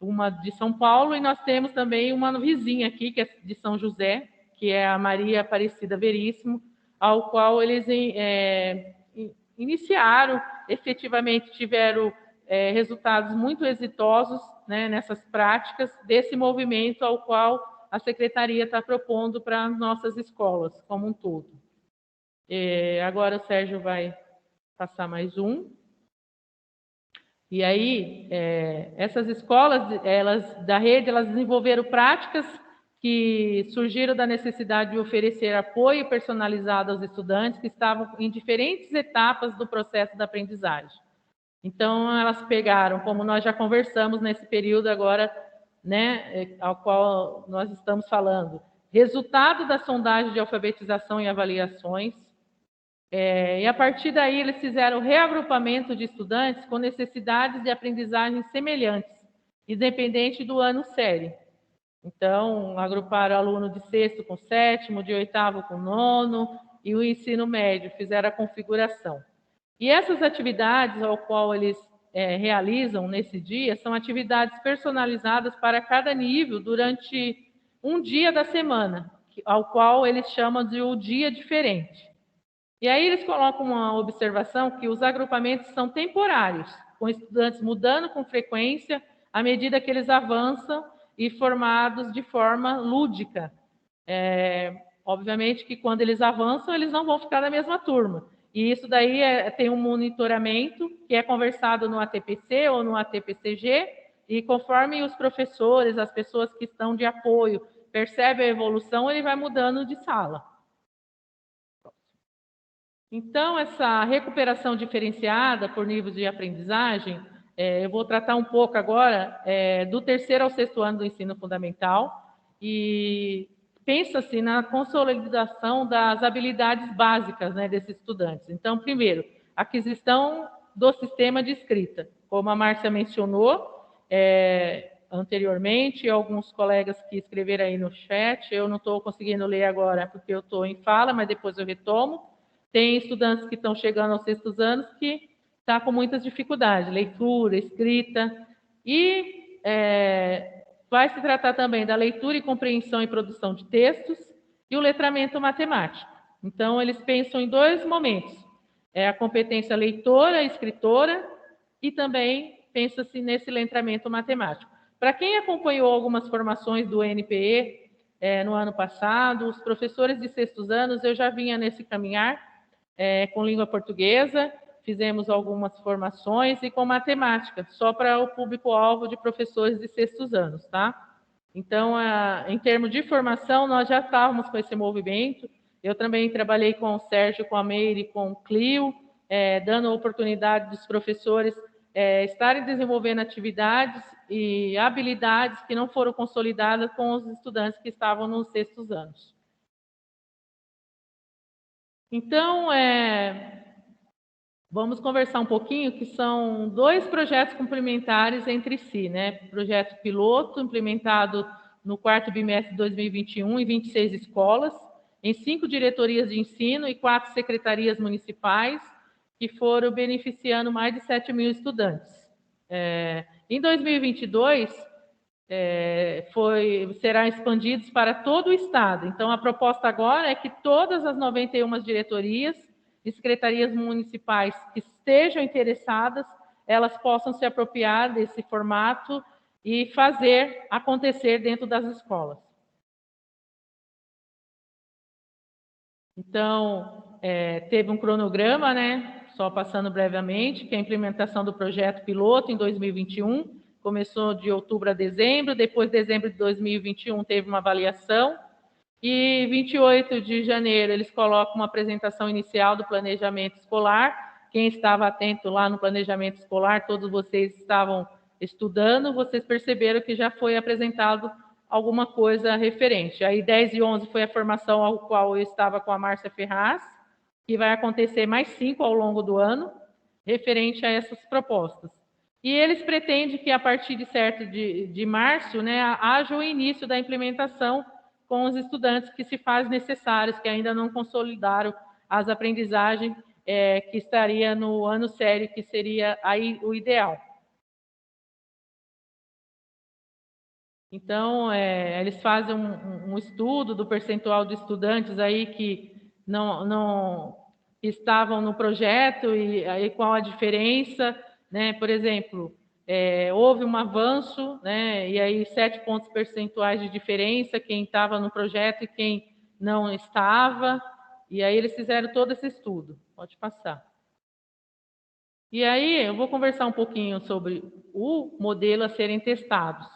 uma de São Paulo, e nós temos também uma vizinha aqui, que é de São José, que é a Maria Aparecida Veríssimo, ao qual eles iniciaram, efetivamente tiveram resultados muito exitosos, né, nessas práticas desse movimento ao qual a Secretaria está propondo para as nossas escolas como um todo. Agora o Sérgio vai passar mais um. E aí, essas escolas da rede, elas desenvolveram práticas que surgiram da necessidade de oferecer apoio personalizado aos estudantes que estavam em diferentes etapas do processo da aprendizagem. Então, elas pegaram, como nós já conversamos nesse período agora, né, ao qual nós estamos falando, resultado da sondagem de alfabetização e avaliações, e a partir daí eles fizeram reagrupamento de estudantes com necessidades de aprendizagem semelhantes, independente do ano série. Então, agruparam aluno de 6º com 7º, de 8º com 9º, e o ensino médio, fizeram a configuração. E essas atividades ao qual eles realizam nesse dia são atividades personalizadas para cada nível durante um dia da semana, ao qual eles chamam de o dia diferente. E aí eles colocam uma observação que os agrupamentos são temporários, com estudantes mudando com frequência à medida que eles avançam e formados de forma lúdica. Obviamente que quando eles avançam, eles não vão ficar na mesma turma. E isso daí tem um monitoramento que é conversado no ATPC ou no ATPCG, e conforme os professores, as pessoas que estão de apoio, percebem a evolução, ele vai mudando de sala. Então, essa recuperação diferenciada por níveis de aprendizagem, eu vou tratar um pouco agora do 3º ao 6º ano do ensino fundamental, e pensa-se na consolidação das habilidades básicas, né, desses estudantes. Então, primeiro, aquisição do sistema de escrita. Como a Márcia mencionou, anteriormente, alguns colegas que escreveram aí no chat, eu não estou conseguindo ler agora porque eu estou em fala, mas depois eu retomo. Tem estudantes que estão chegando aos 6º anos que estão com muitas dificuldades, leitura, escrita, e vai se tratar também da leitura e compreensão e produção de textos e o letramento matemático. Então, eles pensam em 2 momentos, a competência leitora, escritora, e também pensa-se nesse letramento matemático. Para quem acompanhou algumas formações do NPE no ano passado, os professores de 6º anos, eu já vinha nesse caminhar com língua portuguesa, fizemos algumas formações e com matemática, só para o público-alvo de professores de 6º anos, tá? Então, em termos de formação, nós já estávamos com esse movimento. Eu também trabalhei com o Sérgio, com a Meire, com o Clio, dando a oportunidade dos professores estarem desenvolvendo atividades e habilidades que não foram consolidadas com os estudantes que estavam nos 6º anos. Então, vamos conversar um pouquinho, que são 2 projetos complementares entre si, né? Projeto piloto, implementado no 4º bimestre de 2021 em 26 escolas, em 5 diretorias de ensino e 4 secretarias municipais, que foram beneficiando mais de 7.000 estudantes. Em 2022, será expandidos para todo o estado. Então, a proposta agora é que todas as 91 diretorias e secretarias municipais que estejam interessadas, elas possam se apropriar desse formato e fazer acontecer dentro das escolas. Então, teve um cronograma, né? Só passando brevemente, que é a implementação do projeto piloto em 2021, começou de outubro a dezembro, depois de dezembro de 2021 teve uma avaliação, e 28 de janeiro eles colocam uma apresentação inicial do planejamento escolar. Quem estava atento lá no planejamento escolar, todos vocês estavam estudando, vocês perceberam que já foi apresentado alguma coisa referente. Aí 10 e 11 foi a formação ao qual eu estava com a Márcia Ferraz, que vai acontecer mais 5 ao longo do ano, referente a essas propostas. E eles pretendem que a partir de março, né, haja o início da implementação com os estudantes que se faz necessários, que ainda não consolidaram as aprendizagens, que estaria no ano sério, que seria aí o ideal. Então, eles fazem um estudo do percentual de estudantes aí que não estavam no projeto e aí qual a diferença, né? Por exemplo, houve um avanço, né? E aí 7 pontos percentuais de diferença, quem estava no projeto e quem não estava, e aí eles fizeram todo esse estudo. Pode passar. E aí eu vou conversar um pouquinho sobre o modelo a serem testados.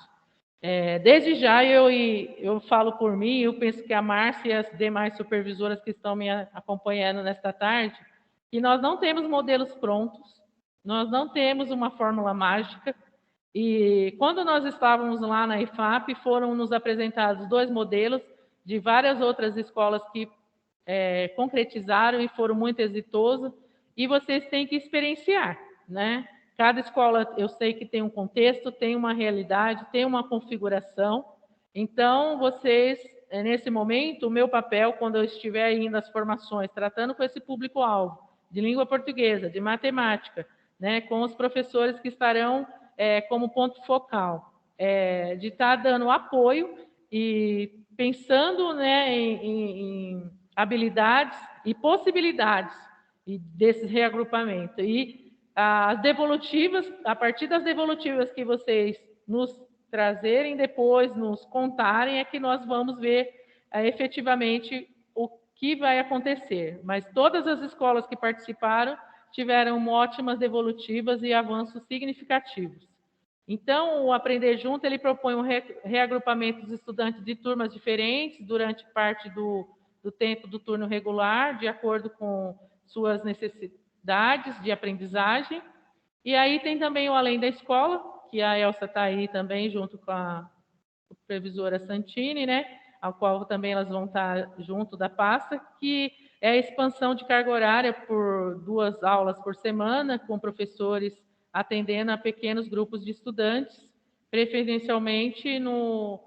Desde já eu falo por mim, eu penso que a Márcia e as demais supervisoras que estão me acompanhando nesta tarde, que nós não temos modelos prontos, nós não temos uma fórmula mágica, e quando nós estávamos lá na IFAP, foram nos apresentados 2 modelos de várias outras escolas que concretizaram e foram muito exitosos, e vocês têm que experienciar, né? Cada escola, eu sei que tem um contexto, tem uma realidade, tem uma configuração. Então, vocês, nesse momento, o meu papel, quando eu estiver aí nas formações, tratando com esse público-alvo, de língua portuguesa, de matemática, né, com os professores que estarão como ponto focal, de estar dando apoio e pensando, né, em habilidades e possibilidades desses reagrupamentos. E as devolutivas, a partir das devolutivas que vocês nos trazerem depois, nos contarem, é que nós vamos ver efetivamente o que vai acontecer. Mas todas as escolas que participaram tiveram ótimas devolutivas e avanços significativos. Então, o Aprender Junto, ele propõe um reagrupamento dos estudantes de turmas diferentes durante parte do tempo do turno regular, de acordo com suas necessidades de aprendizagem. E aí tem também o Além da Escola, que a Elsa está aí também, junto com a supervisora Santini, né? Ao qual também elas vão estar junto da pasta, que é a expansão de carga horária por 2 aulas por semana, com professores atendendo a pequenos grupos de estudantes, preferencialmente no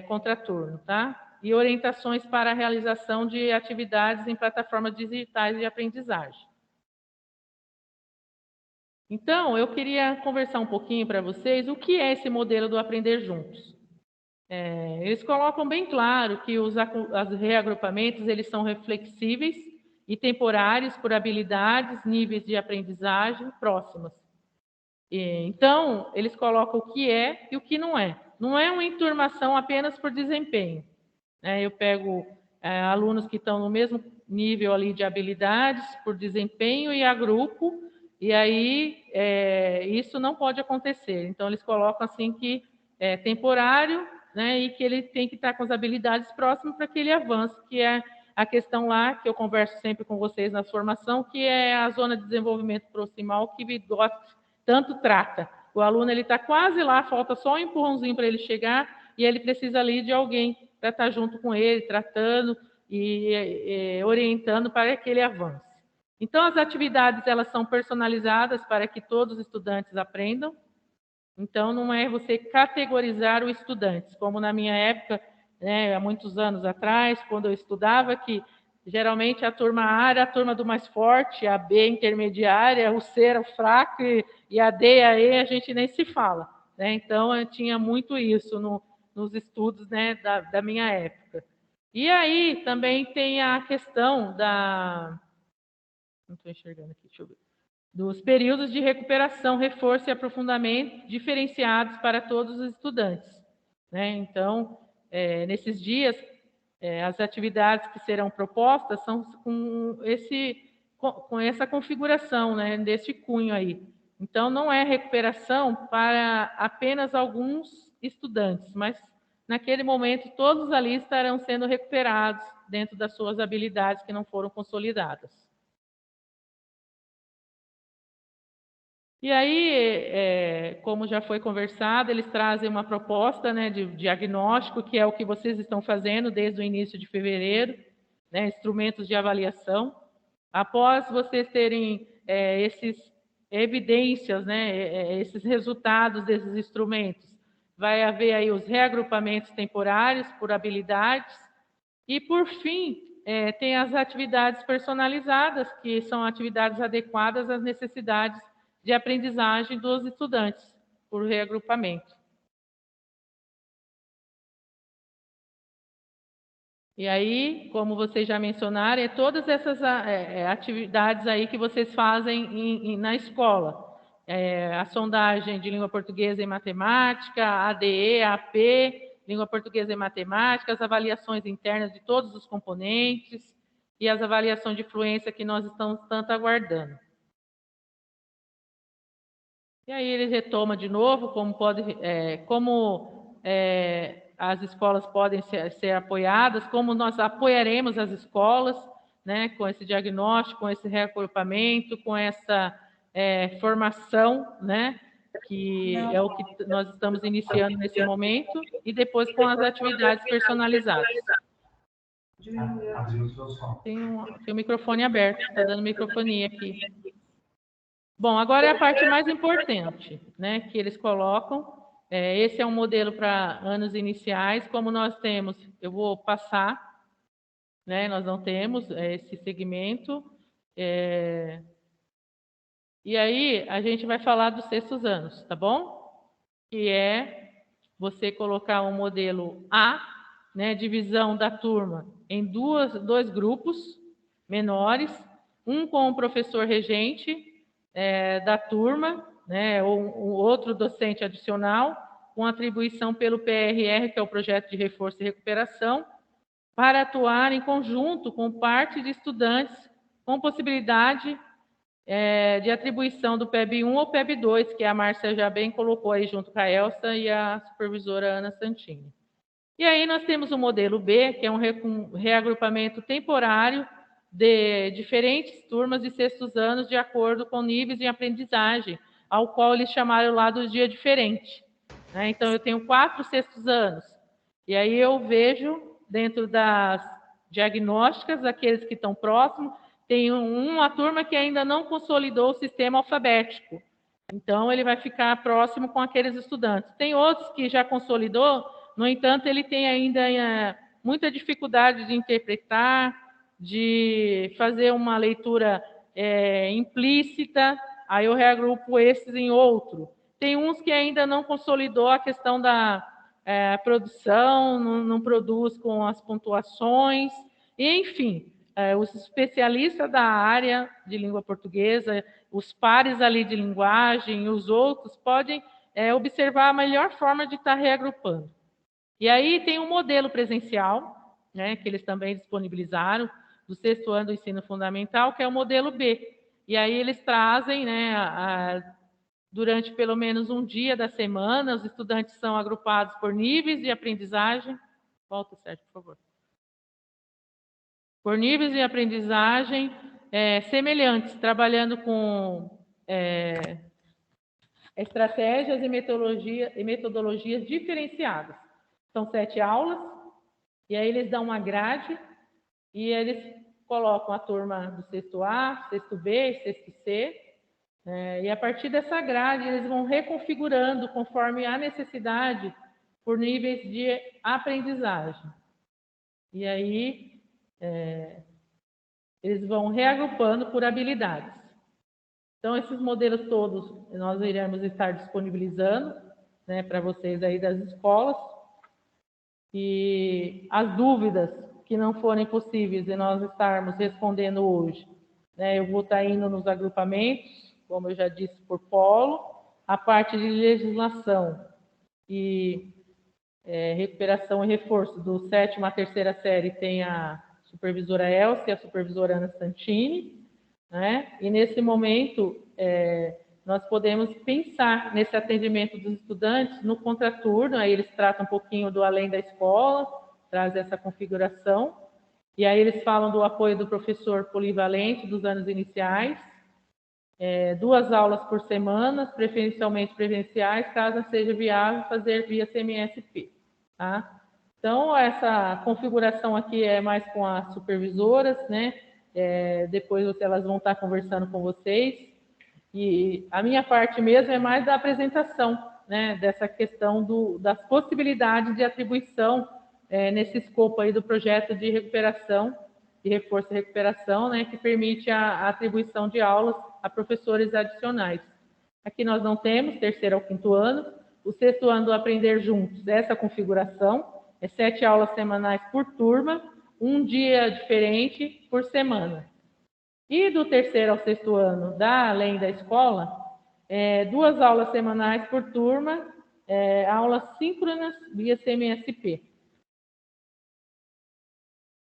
contraturno, tá? E orientações para a realização de atividades em plataformas digitais de aprendizagem. Então, eu queria conversar um pouquinho para vocês o que é esse modelo do Aprender Juntos. Eles colocam bem claro que os reagrupamentos eles são flexíveis e temporários por habilidades, níveis de aprendizagem próximas. Então, eles colocam o que é e o que não é. Não é uma enturmação apenas por desempenho. Eu pego alunos que estão no mesmo nível ali de habilidades por desempenho e agrupo, e aí isso não pode acontecer. Então, eles colocam assim que é temporário, né, e que ele tem que estar com as habilidades próximas para que ele avance, que é a questão lá que eu converso sempre com vocês na formação, que é a zona de desenvolvimento proximal que Vygotsky tanto trata. O aluno ele está quase lá, falta só um empurrãozinho para ele chegar, e ele precisa ali de alguém para estar junto com ele, tratando e orientando para que ele avance. Então, as atividades elas são personalizadas para que todos os estudantes aprendam. Então, não é você categorizar os estudantes, como na minha época, né, há muitos anos atrás, quando eu estudava, que geralmente a turma A era a turma do mais forte, a B intermediária, o C era o fraco e a D e a E a gente nem se fala. Né? Então, eu tinha muito isso nos estudos, né, da minha época. E aí também tem a questão não estou enxergando aqui, deixa eu ver. Dos períodos de recuperação, reforço e aprofundamento diferenciados para todos os estudantes. Né? Então, nesses dias, as atividades que serão propostas são com essa configuração, né, desse cunho aí. Então, não é recuperação para apenas alguns estudantes, mas naquele momento todos ali estarão sendo recuperados dentro das suas habilidades que não foram consolidadas. E aí, como já foi conversado, eles trazem uma proposta, né, de diagnóstico, que é o que vocês estão fazendo desde o início de fevereiro, né, instrumentos de avaliação. Após vocês terem esses evidências, né, esses resultados desses instrumentos, vai haver aí os reagrupamentos temporários por habilidades e, por fim, tem as atividades personalizadas, que são atividades adequadas às necessidades de aprendizagem dos estudantes, por reagrupamento. E aí, como vocês já mencionaram, todas essas atividades aí que vocês fazem na escola. A sondagem de língua portuguesa e matemática, ADE, AP, língua portuguesa e matemática, as avaliações internas de todos os componentes e as avaliações de fluência que nós estamos tanto aguardando. E aí ele retoma de novo como as escolas podem ser apoiadas, como nós apoiaremos as escolas, né, com esse diagnóstico, com esse reagrupamento, com essa formação, né, que é o que nós estamos iniciando nesse momento, e depois com as atividades personalizadas. Tem o microfone aberto, está dando microfonia aqui. Bom, agora é a parte mais importante, né, que eles colocam. Esse é um modelo para anos iniciais, como nós temos, eu vou passar, né, nós não temos esse segmento. E aí a gente vai falar dos sextos anos, tá bom? Que é você colocar um modelo A, né, divisão da turma em dois grupos menores, um com o professor regente da turma, né, ou um outro docente adicional, com atribuição pelo PRR, que é o Projeto de Reforço e Recuperação, para atuar em conjunto com parte de estudantes com possibilidade de atribuição do PEB 1 ou PEB 2, que a Márcia já bem colocou aí junto com a Elsa e a supervisora Ana Santini. E aí nós temos o modelo B, que é um reagrupamento temporário de diferentes turmas de sextos anos de acordo com níveis de aprendizagem, ao qual eles chamaram lá do dia diferente. Né? Então, eu tenho 4 sextos anos, e aí eu vejo dentro das diagnósticas, aqueles que estão próximos, tem uma turma que ainda não consolidou o sistema alfabético. Então, ele vai ficar próximo com aqueles estudantes. Tem outros que já consolidou, no entanto, ele tem ainda muita dificuldade de interpretar, de fazer uma leitura implícita, aí eu reagrupo esses em outro. Tem uns que ainda não consolidou a questão da produção, não produz com as pontuações, e, enfim, os especialistas da área de língua portuguesa, os pares ali de linguagem e os outros podem observar a melhor forma de estar reagrupando. E aí tem um modelo presencial, né, que eles também disponibilizaram, do 6º ano do ensino fundamental, que é o modelo B. E aí eles trazem, né, durante pelo menos um dia da semana, os estudantes são agrupados por níveis de aprendizagem. Volta, Sérgio, por favor. Por níveis de aprendizagem semelhantes, trabalhando com estratégias e metodologias diferenciadas. São 7 aulas, e aí eles dão uma grade, e eles colocam a turma do 6º A, 6º B e 6º C, e a partir dessa grade eles vão reconfigurando conforme a necessidade por níveis de aprendizagem. E aí eles vão reagrupando por habilidades. Então, esses modelos todos nós iremos estar disponibilizando, né, para vocês aí das escolas. E as dúvidas que não forem possíveis de nós estarmos respondendo hoje, né, eu vou estar indo nos agrupamentos, como eu já disse, por polo, a parte de legislação e recuperação e reforço do 7º à 3ª série tem a supervisora Elcia e a supervisora Ana Santini, né? E nesse momento nós podemos pensar nesse atendimento dos estudantes no contraturno, aí eles tratam um pouquinho do além da escola, trazem essa configuração, e aí eles falam do apoio do professor polivalente dos anos iniciais, 2 aulas por semana, preferencialmente presenciais, caso seja viável fazer via CMSP. Tá? Então, essa configuração aqui é mais com as supervisoras, né? Depois elas vão estar conversando com vocês. E a minha parte mesmo é mais da apresentação, né? Dessa questão das possibilidades de atribuição nesse escopo aí do projeto de recuperação, de reforço e recuperação, né? Que permite a atribuição de aulas a professores adicionais. Aqui nós não temos 3º ao 5º ano, o 6º ano do Aprender Juntos, essa configuração, 7 aulas semanais por turma, um dia diferente por semana. E do 3º ao 6º ano, além da escola, 2 aulas semanais por turma, aulas síncronas via CMSP.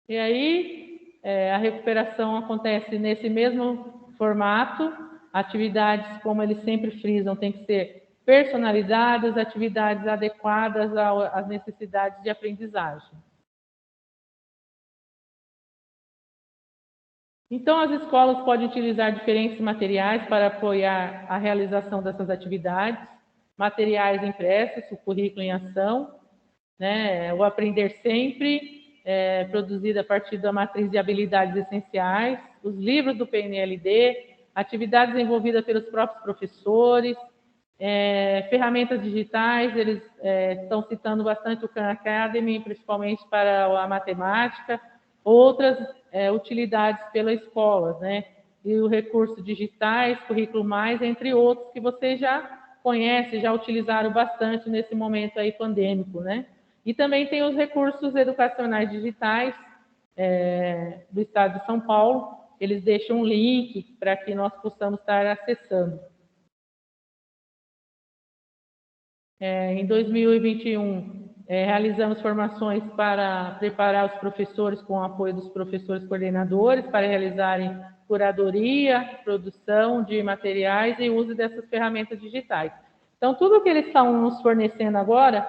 E aí, a recuperação acontece nesse mesmo formato, atividades, como eles sempre frisam, tem que ser personalizadas, atividades adequadas às necessidades de aprendizagem. Então, as escolas podem utilizar diferentes materiais para apoiar a realização dessas atividades, materiais impressos, o currículo em ação, né, o Aprender Sempre, produzido a partir da matriz de habilidades essenciais, os livros do PNLD, atividades desenvolvidas pelos próprios professores, ferramentas digitais, eles estão citando bastante o Khan Academy, principalmente para a matemática, outras utilidades pela escola, né? E o recurso digitais, Currículo Mais, entre outros que vocês já conhecem, já utilizaram bastante nesse momento aí pandêmico, né? E também tem os recursos educacionais digitais do Estado de São Paulo, eles deixam um link para que nós possamos estar acessando. Em 2021, realizamos formações para preparar os professores com o apoio dos professores coordenadores para realizarem curadoria, produção de materiais e uso dessas ferramentas digitais. Então, tudo que eles estão nos fornecendo agora,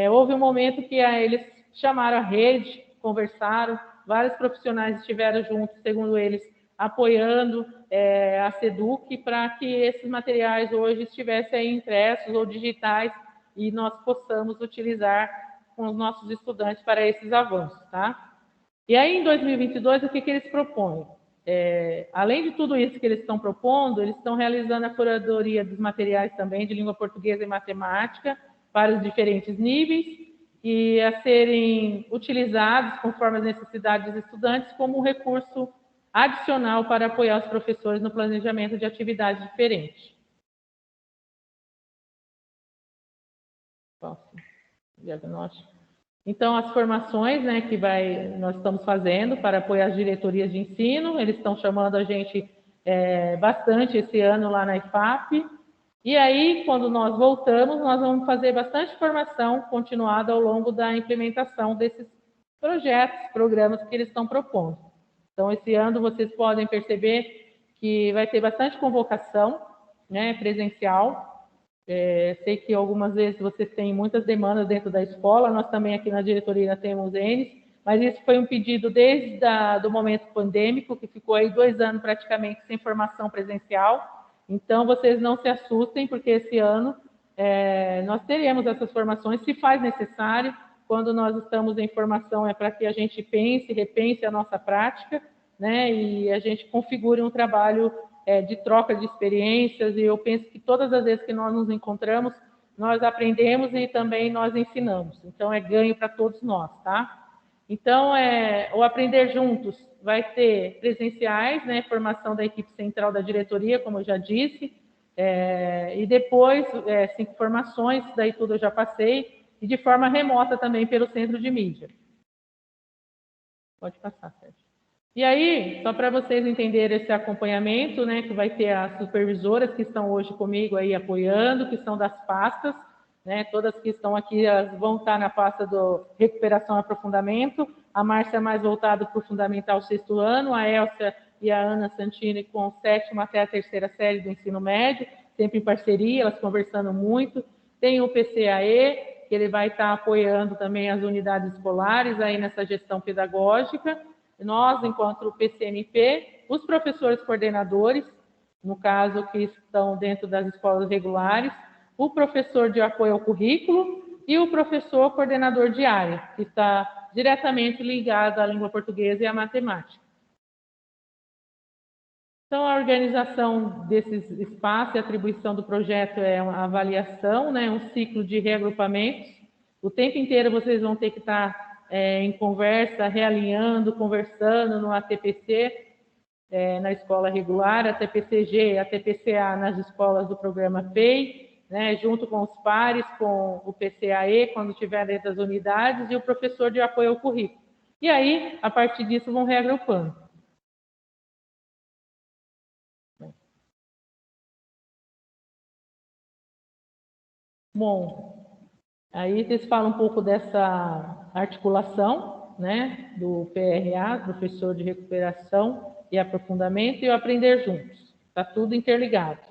houve um momento que eles chamaram a rede, conversaram, vários profissionais estiveram juntos, segundo eles, apoiando a SEDUC para que esses materiais hoje estivessem aí impressos ou digitais e nós possamos utilizar com os nossos estudantes para esses avanços, tá? E aí, em 2022, o que eles propõem? além de tudo isso que eles estão propondo, eles estão realizando a curadoria dos materiais também de língua portuguesa e matemática para os diferentes níveis e a serem utilizados conforme as necessidades dos estudantes como um recurso adicional para apoiar os professores no planejamento de atividades diferentes. Próximo. Diagnóstico. Então, as formações, né, que nós estamos fazendo para apoiar as diretorias de ensino, eles estão chamando a gente bastante esse ano lá na IFAP. E aí, quando nós voltamos, nós vamos fazer bastante formação continuada ao longo da implementação desses projetos, programas que eles estão propondo. Então, esse ano vocês podem perceber que vai ter bastante convocação, né, presencial. Sei que algumas vezes vocês têm muitas demandas dentro da escola, nós também aqui na diretoria temos N, mas isso foi um pedido desde do momento pandêmico, que ficou aí 2 anos praticamente sem formação presencial. Então, vocês não se assustem, porque esse ano nós teremos essas formações, se faz necessário. Quando nós estamos em formação, é para que a gente pense, repense a nossa prática, né, e a gente configure um trabalho de troca de experiências, e eu penso que todas as vezes que nós nos encontramos, nós aprendemos e também nós ensinamos. Então, é ganho para todos nós, tá? Então, o Aprender Juntos vai ter presenciais, né, formação da equipe central da diretoria, como eu já disse, e depois 5 formações, daí tudo eu já passei, e de forma remota também pelo Centro de Mídia. Pode passar, Sérgio. E aí, só para vocês entenderem esse acompanhamento, né, que vai ter as supervisoras que estão hoje comigo aí apoiando, que são das pastas, né, todas que estão aqui vão estar na pasta do Recuperação e Aprofundamento, a Márcia mais voltada para o Fundamental 6º ano, a Elsa e a Ana Santini com 7ª até a 3ª série do ensino médio, sempre em parceria, elas conversando muito. Tem o PCAE, que ele vai estar apoiando também as unidades escolares aí nessa gestão pedagógica. Nós, enquanto PCNP, os professores coordenadores, no caso, que estão dentro das escolas regulares, o professor de apoio ao currículo e o professor coordenador de área, que está diretamente ligado à língua portuguesa e à matemática. Então, a organização desses espaços e atribuição do projeto é uma avaliação, né, um ciclo de reagrupamentos. O tempo inteiro vocês vão ter que estar em conversa, realinhando, conversando no ATPC, na escola regular, ATPCG, ATPCA nas escolas do programa FEI, né, junto com os pares, com o PCAE, quando estiver dentro das unidades, e o professor de apoio ao currículo. E aí, a partir disso, vão reagrupando. Bom, aí vocês falam um pouco dessa articulação, né, do PRA, Professor de Recuperação e Aprofundamento, e o Aprender Juntos. Está tudo interligado.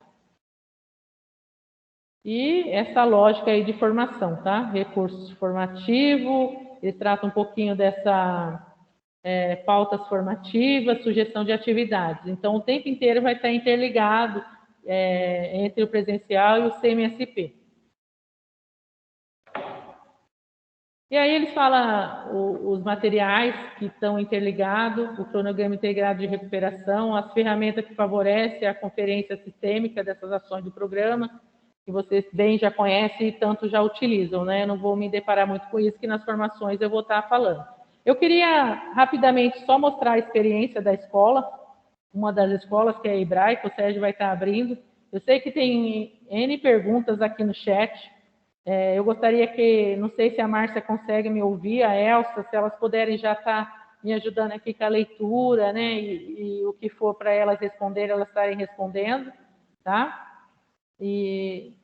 E essa lógica aí de formação, tá? Recurso formativo, ele trata um pouquinho dessa pautas formativas, sugestão de atividades. Então, o tempo inteiro vai estar interligado entre o presencial e o CMSP. E aí eles falam os materiais que estão interligados, o cronograma integrado de recuperação, as ferramentas que favorecem a conferência sistêmica dessas ações do programa, que vocês bem já conhecem e tanto já utilizam, né? Eu não vou me deparar muito com isso, que nas formações eu vou estar falando. Eu queria rapidamente só mostrar a experiência da escola, uma das escolas, que é a Hebraica, o Sérgio vai estar abrindo. Eu sei que tem N perguntas aqui no chat. Eu gostaria que, não sei se a Márcia consegue me ouvir, a Elsa, se elas puderem já estar me ajudando aqui com a leitura, né, e o que for para elas responderem, elas estarem respondendo, tá? E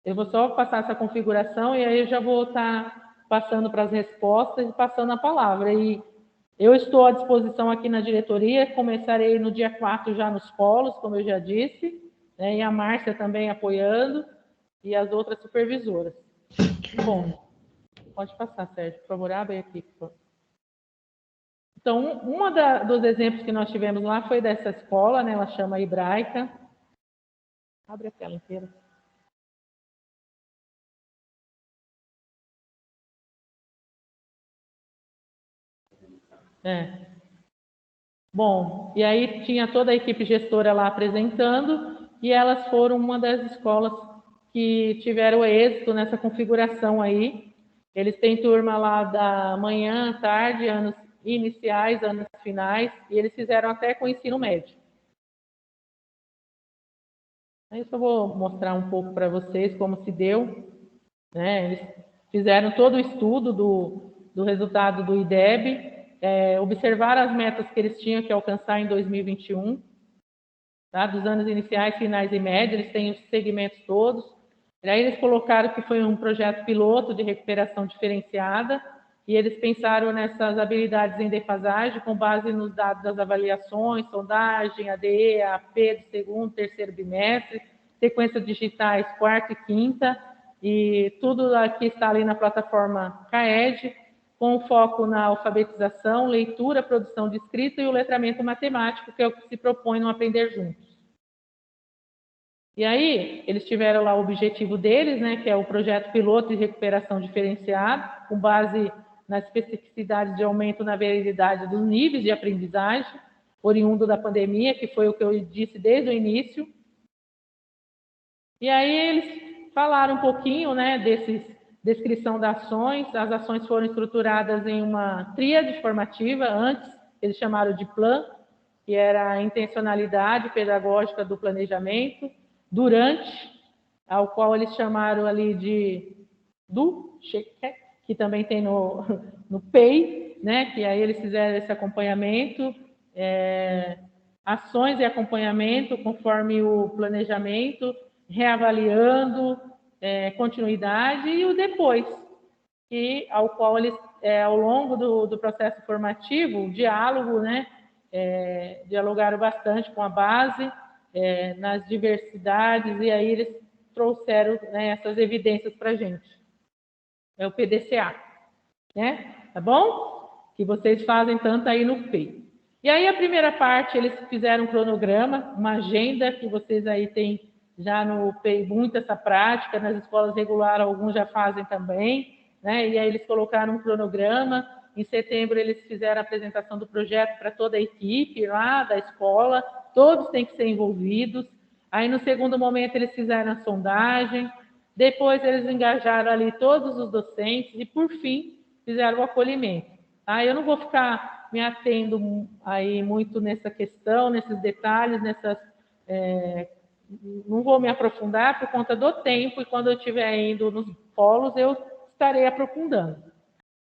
eu vou só passar essa configuração e aí eu já vou estar passando para as respostas e passando a palavra. E eu estou à disposição aqui na diretoria, começarei no dia 4 já nos polos, como eu já disse, né, e a Márcia também apoiando, e as outras supervisoras. Bom, pode passar, Sérgio, por favor, abre aqui. Por favor. Então, dos exemplos que nós tivemos lá foi dessa escola, né? Ela chama Hebraica. Abre a tela inteira. Bom, e aí tinha toda a equipe gestora lá apresentando, e elas foram uma das escolas que tiveram êxito nessa configuração aí. Eles têm turma lá da manhã, tarde, anos iniciais, anos finais, e eles fizeram até com o ensino médio. Aí eu vou mostrar um pouco para vocês como se deu, né? Eles fizeram todo o estudo do resultado do IDEB, observaram as metas que eles tinham que alcançar em 2021, tá? Dos anos iniciais, finais e médios, eles têm os segmentos todos. E aí eles colocaram que foi um projeto piloto de recuperação diferenciada, e eles pensaram nessas habilidades em defasagem com base nos dados das avaliações, sondagem, ADE, AP do segundo, terceiro bimestre, sequências digitais quarta e quinta, e tudo aqui está ali na plataforma CAED, com foco na alfabetização, leitura, produção de escrita e o letramento matemático, que é o que se propõe no Aprender Juntos. E aí, eles tiveram lá o objetivo deles, né, que é o projeto piloto de recuperação diferenciada, com base nas especificidades de aumento na velocidade dos níveis de aprendizagem, oriundo da pandemia, que foi o que eu disse desde o início. E aí eles falaram um pouquinho, né, descrição das ações. As ações foram estruturadas em uma tríade formativa, antes eles chamaram de PLAN, que era a intencionalidade pedagógica do planejamento, durante, ao qual eles chamaram ali de do, que também tem no PEI, né, que aí eles fizeram esse acompanhamento, ações e acompanhamento conforme o planejamento, reavaliando, continuidade, e o depois, ao qual eles, ao longo do processo formativo, o diálogo, né, dialogaram bastante com a base, nas diversidades, e aí eles trouxeram, né, essas evidências para a gente. É o PDCA, né? Tá bom? Que vocês fazem tanto aí no PEI. E aí a primeira parte, eles fizeram um cronograma, uma agenda, que vocês aí têm já no PEI muito essa prática, nas escolas regulares alguns já fazem também, né? E aí eles colocaram um cronograma. Em setembro eles fizeram a apresentação do projeto para toda a equipe lá da escola, todos têm que ser envolvidos. Aí no segundo momento eles fizeram a sondagem, depois eles engajaram ali todos os docentes e por fim fizeram o acolhimento. Tá? Eu não vou ficar me atendo aí muito nessa questão, nesses detalhes, não vou me aprofundar por conta do tempo, e quando eu estiver indo nos polos eu estarei aprofundando.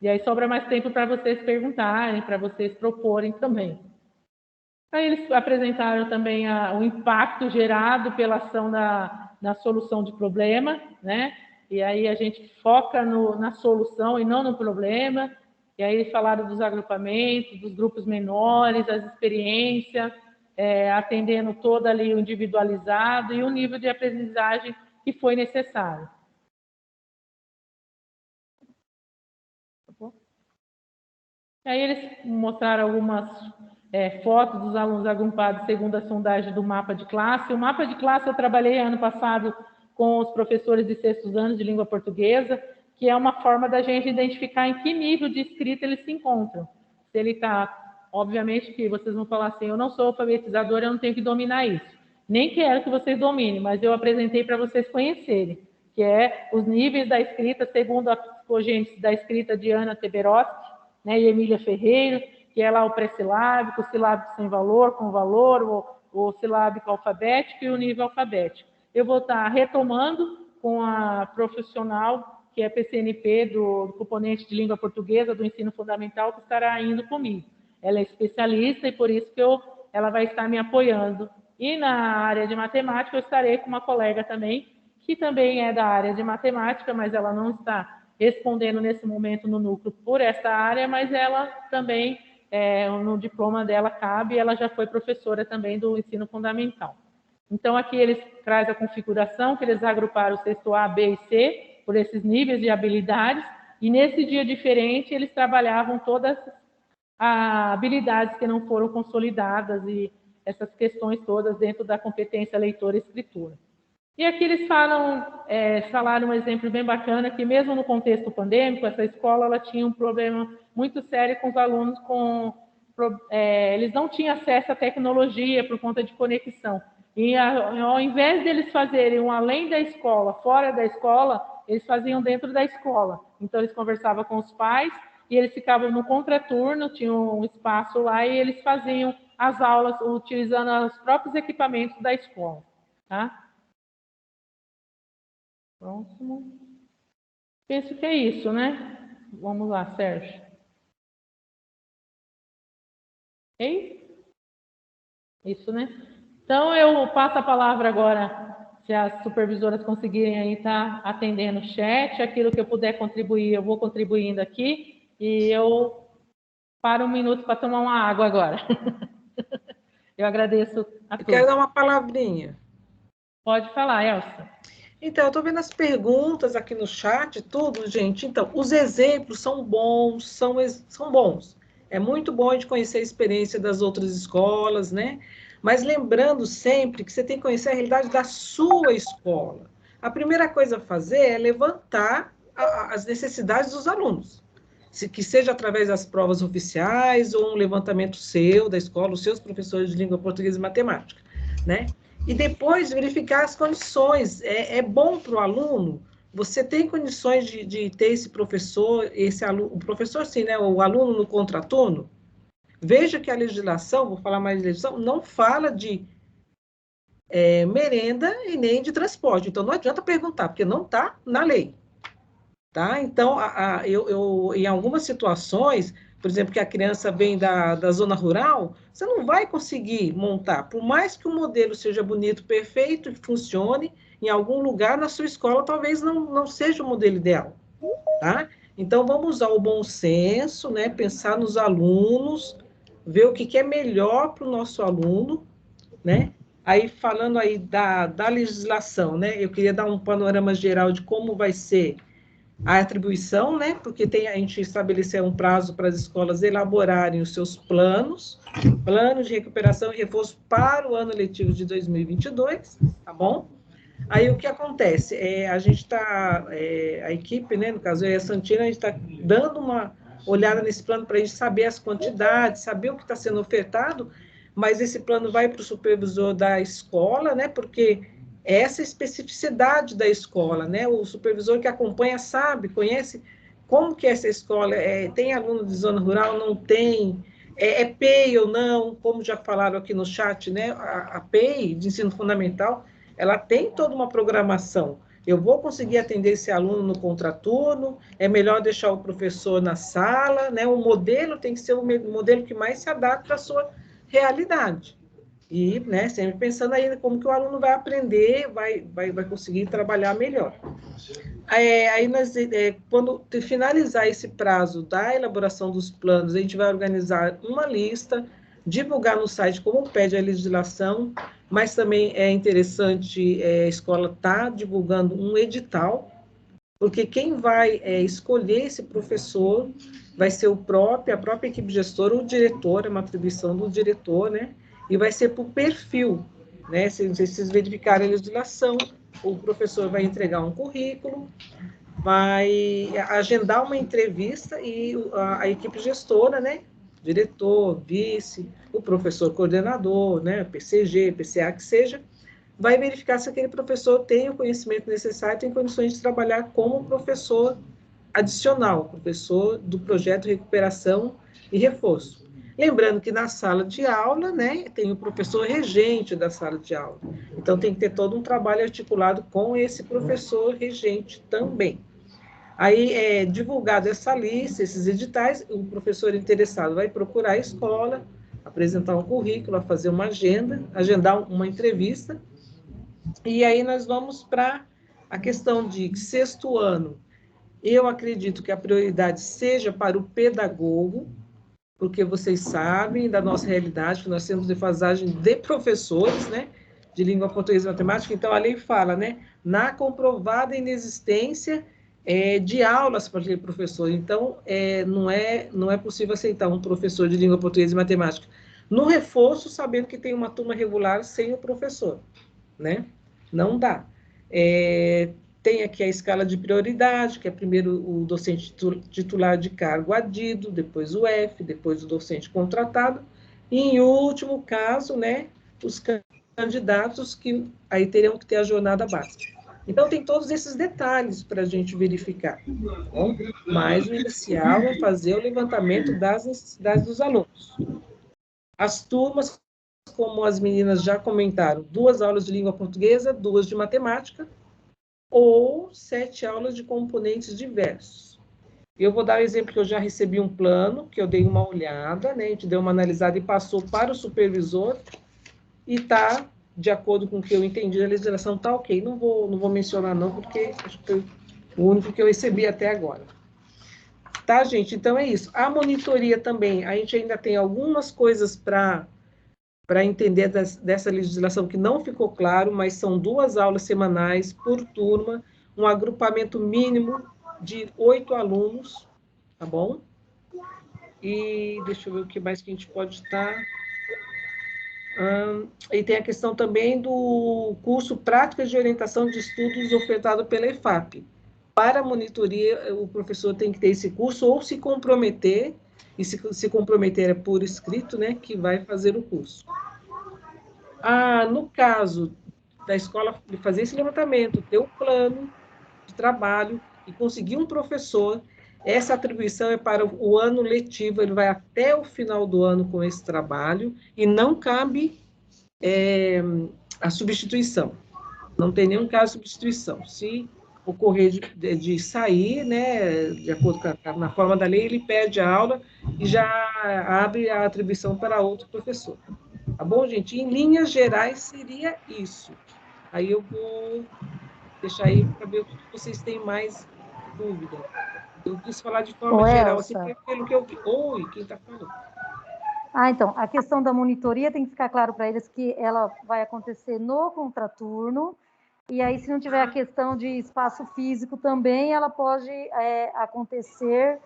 E aí sobra mais tempo para vocês perguntarem, para vocês proporem também. Aí eles apresentaram também o impacto gerado pela ação na solução de problema, né? E aí a gente foca na solução e não no problema. E aí falaram dos agrupamentos, dos grupos menores, as experiências, atendendo todo ali o individualizado e o nível de aprendizagem que foi necessário. E aí eles mostraram algumas fotos dos alunos agrupados segundo a sondagem do mapa de classe. O mapa de classe eu trabalhei ano passado com os professores de sextos anos de língua portuguesa, que é uma forma da gente identificar em que nível de escrita eles se encontram. Se ele está, obviamente que vocês vão falar assim, eu não sou alfabetizadora, eu não tenho que dominar isso. Nem quero que vocês dominem, mas eu apresentei para vocês conhecerem, que é os níveis da escrita segundo a psicogênese da escrita de Ana Teberoski, né, e Emília Ferreira, que é lá o pré-silábico, o silábico sem valor, com valor, o silábico alfabético e o nível alfabético. Eu vou estar retomando com a profissional, que é PCNP, do componente de língua portuguesa do ensino fundamental, que estará indo comigo. Ela é especialista e por isso que ela vai estar me apoiando. E na área de matemática eu estarei com uma colega também, que também é da área de matemática, mas ela não está respondendo nesse momento no núcleo por essa área, mas ela também, no diploma dela cabe, ela já foi professora também do ensino fundamental. Então, aqui eles trazem a configuração, que eles agruparam o sexto A, B e C, por esses níveis de habilidades, e nesse dia diferente eles trabalhavam todas as habilidades que não foram consolidadas e essas questões todas dentro da competência leitora e escritura. E aqui eles falaram um exemplo bem bacana, que mesmo no contexto pandêmico, essa escola ela tinha um problema muito sério com os alunos com eles não tinham acesso à tecnologia por conta de conexão. E ao invés deles fazerem um além da escola, fora da escola, eles faziam dentro da escola. Então, eles conversavam com os pais e eles ficavam no contraturno, tinham um espaço lá e eles faziam as aulas utilizando os próprios equipamentos da escola. Tá? Próximo. Penso que é isso, né? Vamos lá, Sérgio. Ok? Isso, né? Então, eu passo a palavra agora, se as supervisoras conseguirem aí estar atendendo o chat, aquilo que eu puder contribuir, eu vou contribuindo aqui, e eu paro um minuto para tomar uma água agora. Eu agradeço a todos. Eu quero dar uma palavrinha. Pode falar, Elsa. Então, eu estou vendo as perguntas aqui no chat, tudo, gente. Então, os exemplos são bons, são bons. É muito bom a gente conhecer a experiência das outras escolas, né? Mas lembrando sempre que você tem que conhecer a realidade da sua escola. A primeira coisa a fazer é levantar as necessidades dos alunos. Que seja através das provas oficiais ou um levantamento seu, da escola, os seus professores de língua portuguesa e matemática, né? E depois verificar as condições. É bom para o aluno, você tem condições de ter esse professor, o professor sim, né? O aluno no contraturno. Veja que a legislação, vou falar mais de legislação, não fala de merenda e nem de transporte. Então, não adianta perguntar, porque não está na lei. Tá? Então, em algumas situações, por exemplo, que a criança vem da zona rural, você não vai conseguir montar. Por mais que o modelo seja bonito, perfeito, e funcione, em algum lugar na sua escola talvez não seja o modelo ideal. Tá? Então, vamos usar o bom senso, né? Pensar nos alunos, ver o que é melhor para o nosso aluno, né? Aí, falando aí da legislação, né? Eu queria dar um panorama geral de como vai ser a atribuição, né? Porque a gente estabeleceu um prazo para as escolas elaborarem os seus planos de recuperação e reforço para o ano letivo de 2022, tá bom? Aí o que acontece? A gente está, a equipe, né, no caso eu e a Santina, a gente está dando uma olhada nesse plano para a gente saber as quantidades, saber o que está sendo ofertado, mas esse plano vai para o supervisor da escola, né, porque essa especificidade da escola, né, o supervisor que acompanha sabe, conhece como que essa escola tem aluno de zona rural, não tem, PEI ou não, como já falaram aqui no chat, né, a PEI de ensino fundamental, ela tem toda uma programação. Eu vou conseguir atender esse aluno no contraturno, é melhor deixar o professor na sala, né? O modelo tem que ser o modelo que mais se adapta à sua realidade. E, né, sempre pensando aí como que o aluno vai aprender, vai conseguir trabalhar melhor. Aí nós, quando finalizar esse prazo da elaboração dos planos, a gente vai organizar uma lista, divulgar no site como pede a legislação, mas também é interessante a escola estar divulgando um edital, porque quem vai escolher esse professor vai ser a própria equipe gestora, o diretor, é uma atribuição do diretor, né? E vai ser por perfil, né? Se vocês verificarem a legislação, o professor vai entregar um currículo, vai agendar uma entrevista e a equipe gestora, né? Diretor, vice, o professor coordenador, né? PCG, PCA, que seja, vai verificar se aquele professor tem o conhecimento necessário, tem condições de trabalhar como professor adicional, professor do projeto Recuperação e Reforço. Lembrando que na sala de aula, né, tem o professor regente da sala de aula. Então, tem que ter todo um trabalho articulado com esse professor regente também. Aí, divulgado essa lista, esses editais, o professor interessado vai procurar a escola, apresentar um currículo, fazer uma agenda, agendar uma entrevista, e aí nós vamos para a questão de sexto ano. Eu acredito que a prioridade seja para o pedagogo, porque vocês sabem da nossa realidade, que nós temos defasagem de professores, né, de língua portuguesa e matemática, então a lei fala, né, na comprovada inexistência de aulas para aquele professor, então não é possível aceitar um professor de língua portuguesa e matemática no reforço, sabendo que tem uma turma regular sem o professor, né, não dá. Tem aqui a escala de prioridade, que é primeiro o docente titular de cargo adido, depois o F, depois o docente contratado, e, em último caso, né, os candidatos que aí teriam que ter a jornada básica. Então, tem todos esses detalhes para a gente verificar. Bom, mas o inicial é fazer o levantamento das necessidades dos alunos. As turmas, como as meninas já comentaram, 2 aulas de língua portuguesa, 2 de matemática, ou 7 aulas de componentes diversos. Eu vou dar o exemplo que eu já recebi um plano, que eu dei uma olhada, né, a gente deu uma analisada e passou para o supervisor, e está de acordo com o que eu entendi da legislação, está ok. Não vou mencionar não, porque acho que foi o único que eu recebi até agora. Tá, gente? Então é isso. A monitoria também, a gente ainda tem algumas coisas para entender dessa legislação que não ficou claro, mas são 2 aulas semanais por turma, um agrupamento mínimo de 8 alunos, tá bom? E deixa eu ver o que mais que a gente pode estar... e tem a questão também do curso Práticas de Orientação de Estudos ofertado pela EFAP. Para a monitoria, o professor tem que ter esse curso ou se comprometer, e se comprometer é por escrito, né, que vai fazer o curso. No caso da escola de fazer esse levantamento, ter o plano de trabalho e conseguir um professor, essa atribuição é para o ano letivo, ele vai até o final do ano com esse trabalho e não cabe a substituição. Não tem nenhum caso de substituição. Se ocorrer de sair, né, de acordo com na forma da lei, ele perde a aula e já abre a atribuição para outro professor. Tá bom, gente? Em linhas gerais, seria isso. Aí eu vou deixar aí para ver o que vocês têm mais dúvida. Eu quis falar de forma geral, assim, pelo que eu vi. Oi, quem está falando? Então, a questão da monitoria tem que ficar claro para eles que ela vai acontecer no contraturno, e aí, se não tiver a questão de espaço físico também, ela pode acontecer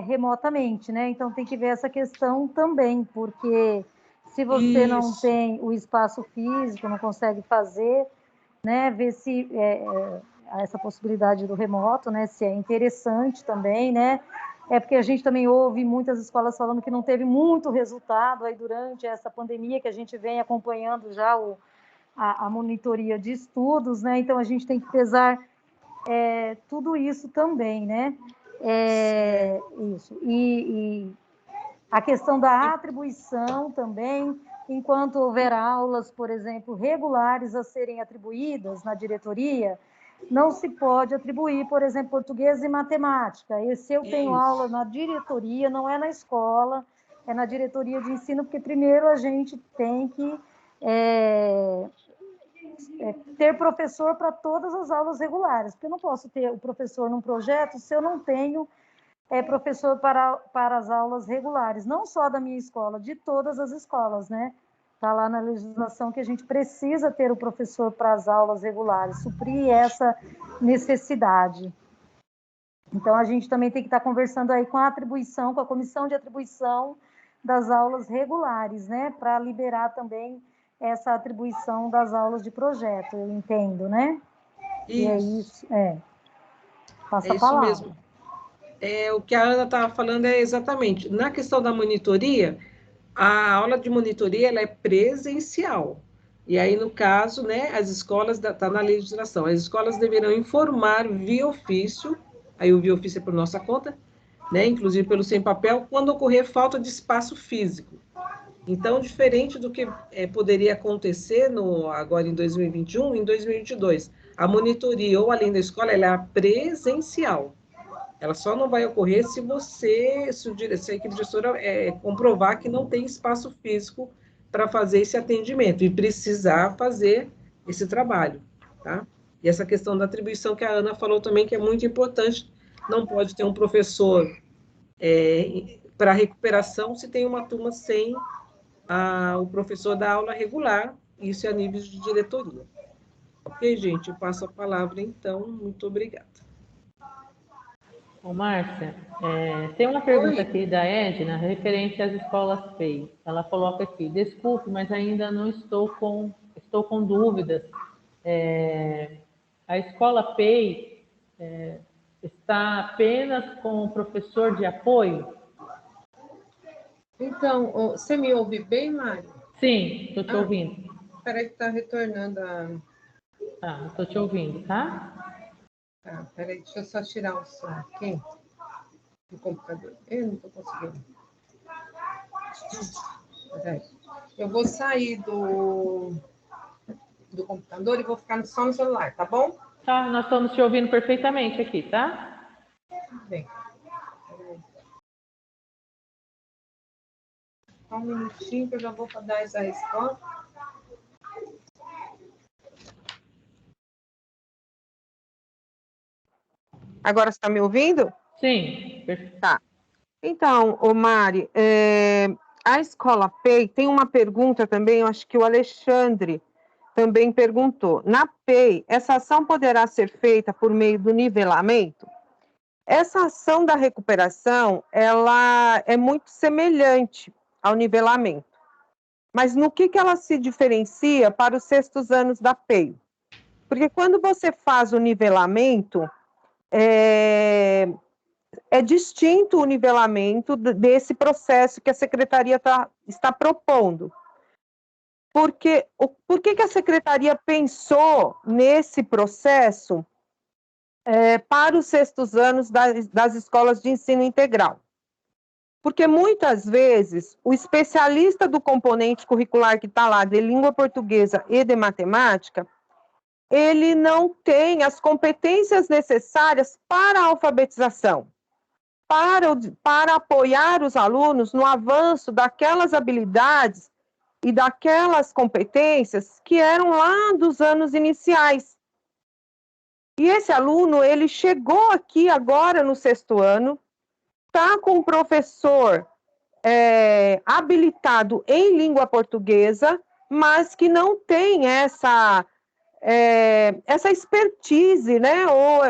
remotamente, né? Então, tem que ver essa questão também, porque se você não tem o espaço físico, não consegue fazer, né? Ver se essa possibilidade do remoto, né? Se é interessante também, né? É porque a gente também ouve muitas escolas falando que não teve muito resultado aí durante essa pandemia, que a gente vem acompanhando já a monitoria de estudos, né? Então, a gente tem que pesar tudo isso também, né? Isso. E a questão da atribuição também, enquanto houver aulas, por exemplo, regulares a serem atribuídas na diretoria, não se pode atribuir, por exemplo, português e matemática. E se eu tenho aula na diretoria, não é na escola, é na diretoria de ensino, porque primeiro a gente tem que ter professor para todas as aulas regulares, porque eu não posso ter o professor num projeto se eu não tenho professor para as aulas regulares, não só da minha escola, de todas as escolas, né? Está lá na legislação que a gente precisa ter o professor para as aulas regulares, suprir essa necessidade. Então, a gente também tem que estar conversando aí com a atribuição, com a comissão de atribuição das aulas regulares, né? Para liberar também essa atribuição das aulas de projeto, eu entendo, né? Isso. E é isso, passa a palavra. Isso mesmo. O que a Ana estava falando é exatamente, na questão da monitoria, a aula de monitoria ela é presencial. E aí, no caso, né, as escolas, está na legislação, as escolas deverão informar via ofício, aí o via ofício é por nossa conta, né, inclusive pelo sem papel, quando ocorrer falta de espaço físico. Então, diferente do que poderia acontecer agora em 2021, em 2022, a monitoria ou além da escola, ela é presencial. Ela só não vai ocorrer se a equipe gestora comprovar que não tem espaço físico para fazer esse atendimento e precisar fazer esse trabalho, tá? E essa questão da atribuição que a Ana falou também, que é muito importante, não pode ter um professor para recuperação se tem uma turma sem o professor da aula regular, isso é a nível de diretoria. Ok, gente? Eu passo a palavra, então. Muito obrigada. Ô, Márcia, tem uma pergunta aqui da Edna referente às escolas FEI. Ela coloca aqui: desculpe, mas ainda não estou com dúvidas A escola PEI está apenas com o professor de apoio? Então, você me ouve bem, Mário? Sim, estou te ouvindo. Peraí que está retornando a... Tá, estou te ouvindo, tá? Tá, peraí, deixa eu só tirar o som aqui do computador. Eu não estou conseguindo. Peraí. Eu vou sair do computador e vou ficar só no celular, tá bom? Tá, nós estamos te ouvindo perfeitamente aqui, tá? Bem. Só um minutinho que eu já vou dar essa resposta. Agora você está me ouvindo? Sim, perfeito. Tá. Então, Mari, a Escola PEI tem uma pergunta também, eu acho que o Alexandre também perguntou. Na PEI, essa ação poderá ser feita por meio do nivelamento? Essa ação da recuperação, ela é muito semelhante ao nivelamento. Mas no que ela se diferencia para os sextos anos da PEI? Porque quando você faz o nivelamento, é distinto o nivelamento desse processo que a Secretaria está propondo. Por que a Secretaria pensou nesse processo para os sextos anos das escolas de ensino integral? Porque muitas vezes o especialista do componente curricular que está lá de língua portuguesa e de matemática, ele não tem as competências necessárias para a alfabetização, para apoiar os alunos no avanço daquelas habilidades e daquelas competências que eram lá dos anos iniciais. E esse aluno, ele chegou aqui agora no sexto ano, está com um professor habilitado em língua portuguesa, mas que não tem essa expertise, né, ou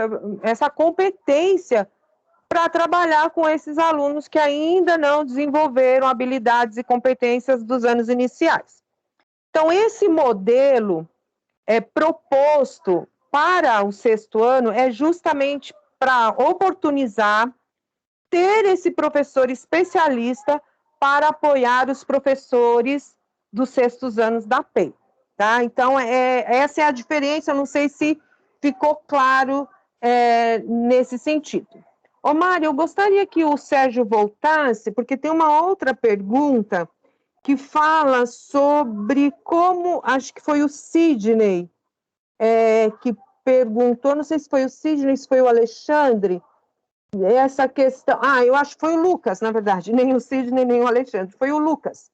essa competência para trabalhar com esses alunos que ainda não desenvolveram habilidades e competências dos anos iniciais. Então, esse modelo proposto para o sexto ano é justamente para oportunizar ter esse professor especialista para apoiar os professores dos sextos anos da PEI. Tá? Então, essa é a diferença, não sei se ficou claro nesse sentido. Ô, Mário, eu gostaria que o Sérgio voltasse, porque tem uma outra pergunta que fala sobre como, acho que foi o Sidney que perguntou, não sei se foi o Sidney, se foi o Alexandre, essa questão, eu acho que foi o Lucas, na verdade, nem o Sidney, nem o Alexandre, foi o Lucas.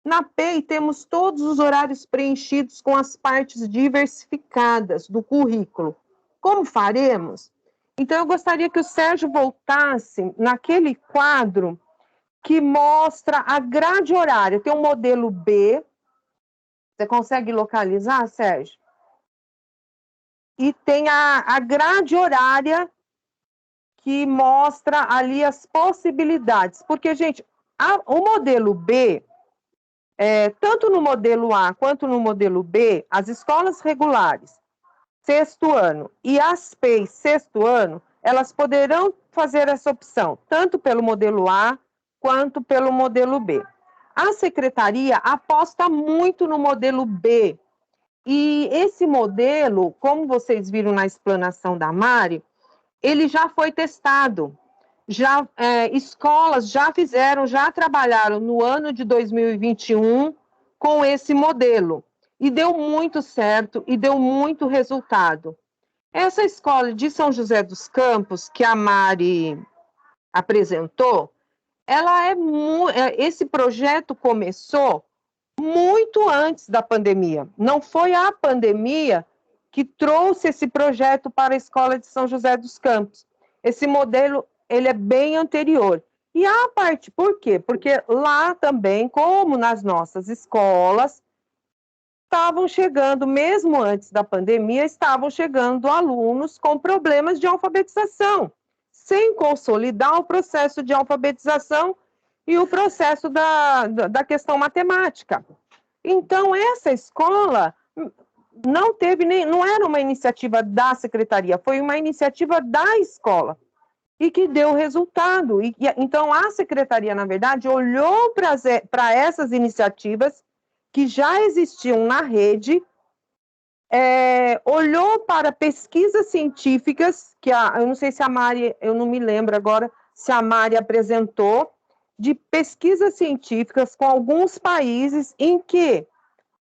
Na PEI temos todos os horários preenchidos com as partes diversificadas do currículo. Como faremos? Então, eu gostaria que o Sérgio voltasse naquele quadro que mostra a grade horária. Tem um modelo B. Você consegue localizar, Sérgio? E tem a grade horária que mostra ali as possibilidades. Porque, gente, o modelo B, tanto no modelo A quanto no modelo B, as escolas regulares, sexto ano, e as PEIs, sexto ano, elas poderão fazer essa opção, tanto pelo modelo A quanto pelo modelo B. A secretaria aposta muito no modelo B, e esse modelo, como vocês viram na explanação da Mari, ele já foi testado. Escolas já trabalharam no ano de 2021 com esse modelo. E deu muito certo e deu muito resultado. Essa escola de São José dos Campos, que a Mari apresentou, esse projeto começou muito antes da pandemia. Não foi a pandemia que trouxe esse projeto para a escola de São José dos Campos. Esse modelo, ele é bem anterior. E a parte, por quê? Porque lá também, como nas nossas escolas, estavam chegando, mesmo antes da pandemia, estavam chegando alunos com problemas de alfabetização, sem consolidar o processo de alfabetização e o processo da questão matemática. Então, essa escola não teve nem, não era uma iniciativa da secretaria, foi uma iniciativa da escola e que deu resultado. Então, a secretaria, na verdade, olhou para essas iniciativas que já existiam na rede, olhou para pesquisas científicas, eu não sei se a Mari, eu não me lembro agora, se a Mari apresentou, de pesquisas científicas com alguns países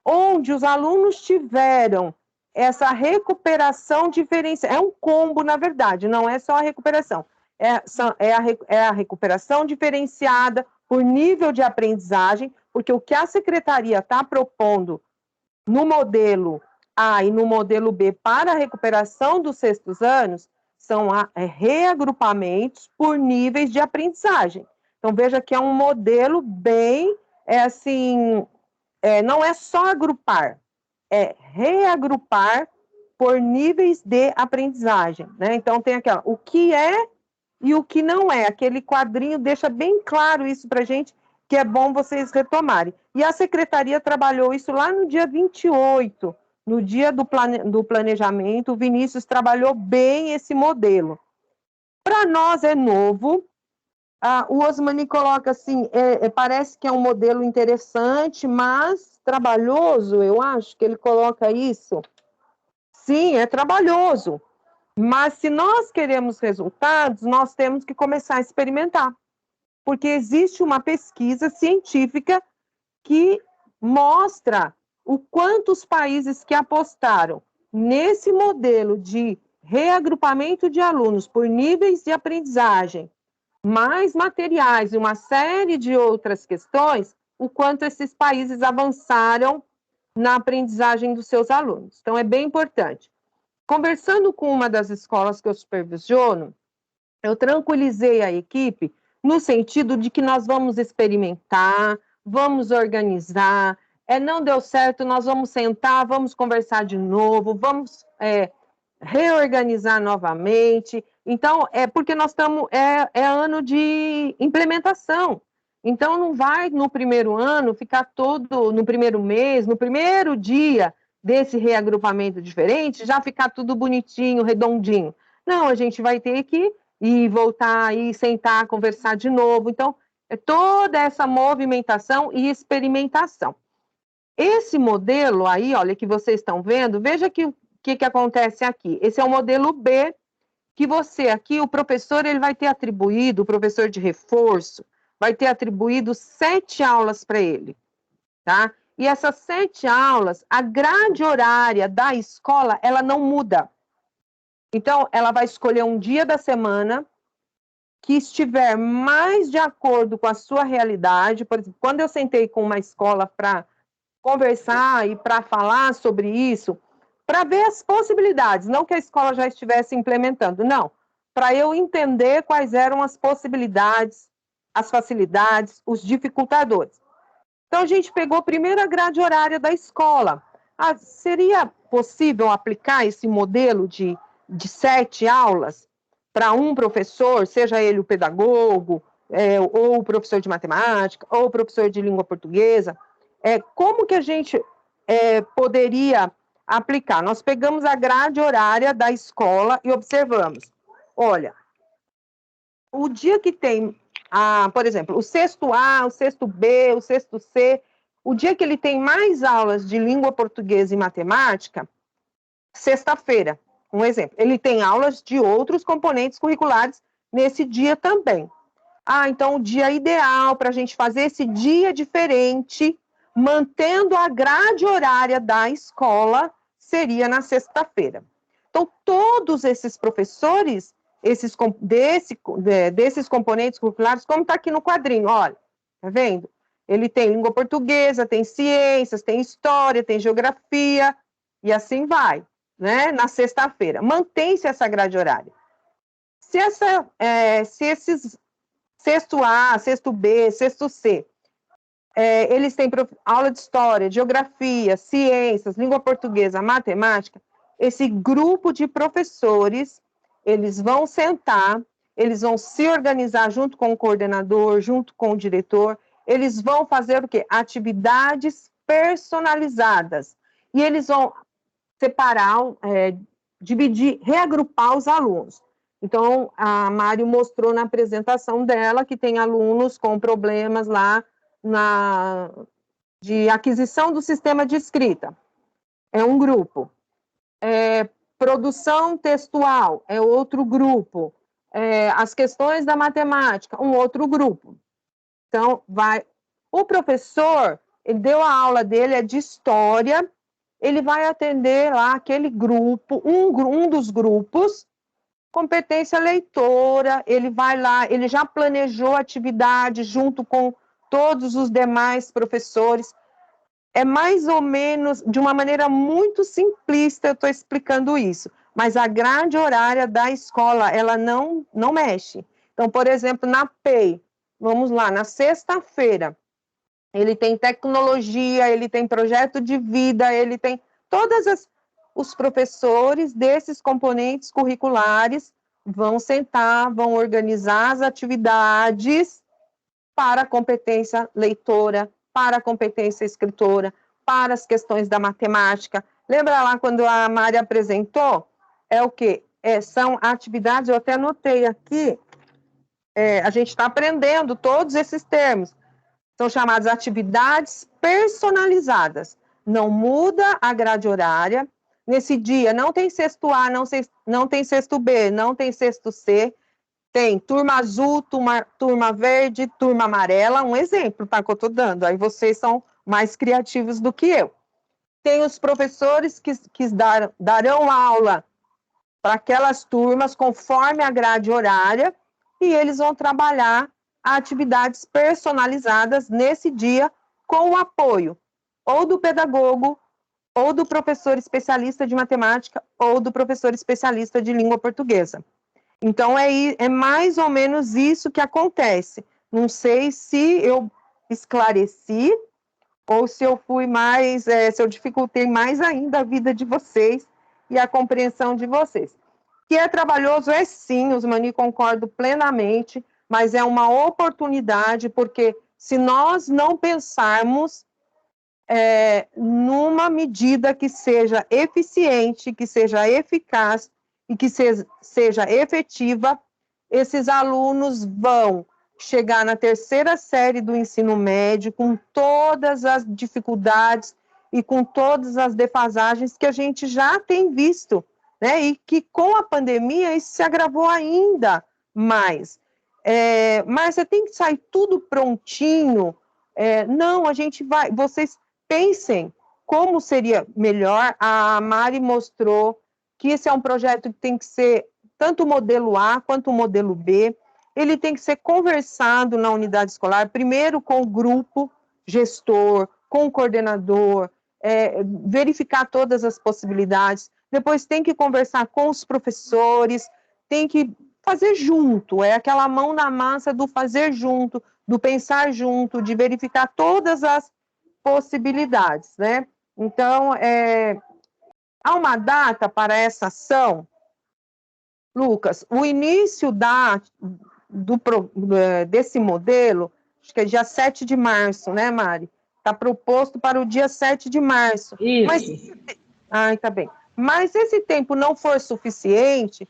onde os alunos tiveram essa recuperação diferenciada. É um combo, na verdade, não é só a recuperação. É a recuperação diferenciada por nível de aprendizagem, porque o que a secretaria está propondo no modelo A e no modelo B para a recuperação dos sextos anos são reagrupamentos por níveis de aprendizagem. Então, veja que é um modelo bem, não é só agrupar, é reagrupar por níveis de aprendizagem, né? Então, tem o que é e o que não é. Aquele quadrinho deixa bem claro isso para a gente, que é bom vocês retomarem. E a secretaria trabalhou isso lá no dia 28, no dia do planejamento, o Vinícius trabalhou bem esse modelo. Para nós é novo. O Osmani coloca assim, parece que é um modelo interessante, mas trabalhoso, eu acho que ele coloca isso. Sim, é trabalhoso, mas se nós queremos resultados, nós temos que começar a experimentar, porque existe uma pesquisa científica que mostra o quanto os países que apostaram nesse modelo de reagrupamento de alunos por níveis de aprendizagem, mais materiais e uma série de outras questões, o quanto esses países avançaram na aprendizagem dos seus alunos. Então, é bem importante. Conversando com uma das escolas que eu supervisiono, eu tranquilizei a equipe no sentido de que nós vamos experimentar, vamos organizar, não deu certo, nós vamos sentar, vamos conversar de novo, vamos reorganizar novamente. Então, porque nós estamos, ano de implementação. Então, não vai no primeiro ano ficar no primeiro mês, no primeiro dia desse reagrupamento diferente, já ficar tudo bonitinho, redondinho. Não, a gente vai ter que ir voltar, ir sentar, conversar de novo. Então, é toda essa movimentação e experimentação. Esse modelo aí, olha, que vocês estão vendo, veja que o que acontece aqui. Esse é o modelo B, que você aqui, o professor, ele vai ter atribuído, o professor de reforço, vai ter atribuído 7 aulas para ele, tá? E essas 7 aulas, a grade horária da escola, ela não muda. Então, ela vai escolher um dia da semana que estiver mais de acordo com a sua realidade. Por exemplo, quando eu sentei com uma escola para conversar e para falar sobre isso, para ver as possibilidades, não que a escola já estivesse implementando, não, para eu entender quais eram as possibilidades, as facilidades, os dificultadores. Então, a gente pegou primeiro a grade horária da escola. Seria possível aplicar esse modelo de 7 aulas para um professor, seja ele o pedagogo, ou o professor de matemática, ou o professor de língua portuguesa? Como que a gente poderia aplicar? Nós pegamos a grade horária da escola e observamos. Olha, o dia que tem, por exemplo, o sexto A, o sexto B, o sexto C, o dia que ele tem mais aulas de língua portuguesa e matemática, sexta-feira, um exemplo, ele tem aulas de outros componentes curriculares nesse dia também. Então o dia ideal para a gente fazer esse dia diferente, mantendo a grade horária da escola, seria na sexta-feira. Então, todos esses professores, desses componentes curriculares, como está aqui no quadrinho, olha, tá vendo? Ele tem língua portuguesa, tem ciências, tem história, tem geografia, e assim vai, né? Na sexta-feira. Mantém-se essa grade horária. Se esses sexto A, sexto B, sexto C, eles têm aula de história, geografia, ciências, língua portuguesa, matemática, esse grupo de professores, eles vão sentar, eles vão se organizar junto com o coordenador, junto com o diretor, eles vão fazer o quê? Atividades personalizadas. E eles vão separar, dividir, reagrupar os alunos. Então, a Mário mostrou na apresentação dela que tem alunos com problemas lá de aquisição do sistema de escrita. É um grupo. Produção textual é outro grupo. As questões da matemática, um outro grupo. Então, o professor, ele deu a aula dele, é de história, ele vai atender lá aquele grupo, um dos grupos, competência leitora, ele vai lá, ele já planejou a atividade junto com todos os demais professores. É mais ou menos, de uma maneira muito simplista, eu estou explicando isso, mas a grade horária da escola, ela não mexe. Então, por exemplo, na PEI, vamos lá, na sexta-feira, ele tem tecnologia, ele tem projeto de vida, ele tem os professores desses componentes curriculares vão sentar, vão organizar as atividades para a competência leitora, para a competência escritora, para as questões da matemática. Lembra lá quando a Mari apresentou? É o quê? São atividades, eu até anotei aqui, a gente está aprendendo todos esses termos. São chamadas atividades personalizadas. Não muda a grade horária. Nesse dia não tem sexto A, não tem sexto B, não tem sexto C. Tem turma azul, turma verde, turma amarela, um exemplo, tá, que eu estou dando. Aí vocês são mais criativos do que eu. Tem os professores que darão aula para aquelas turmas conforme a grade horária e eles vão trabalhar atividades personalizadas nesse dia com o apoio ou do pedagogo, ou do professor especialista de matemática, ou do professor especialista de língua portuguesa. Então, é mais ou menos isso que acontece. Não sei se eu esclareci, ou se eu fui mais, se eu dificultei mais ainda a vida de vocês e a compreensão de vocês. Que é trabalhoso, sim, Osmani, concordo plenamente, mas é uma oportunidade, porque se nós não pensarmos numa medida que seja eficiente, que seja eficaz e que seja efetiva, esses alunos vão chegar na terceira série do ensino médio com todas as dificuldades e com todas as defasagens que a gente já tem visto, né? E que com a pandemia isso se agravou ainda mais. Mas você tem que sair tudo prontinho. Não, a gente vai... Vocês pensem como seria melhor. A Mari mostrou que esse é um projeto que tem que ser tanto o modelo A quanto o modelo B. Ele tem que ser conversado na unidade escolar, primeiro com o grupo gestor, com o coordenador, verificar todas as possibilidades, depois tem que conversar com os professores, tem que fazer junto, é aquela mão na massa do fazer junto, do pensar junto, de verificar todas as possibilidades, né? Então, há uma data para essa ação, Lucas? O início desse modelo, acho que é dia 7 de março, né, Mari? Está proposto para o dia 7 de março. Isso. Tá bem. Mas se esse tempo não for suficiente,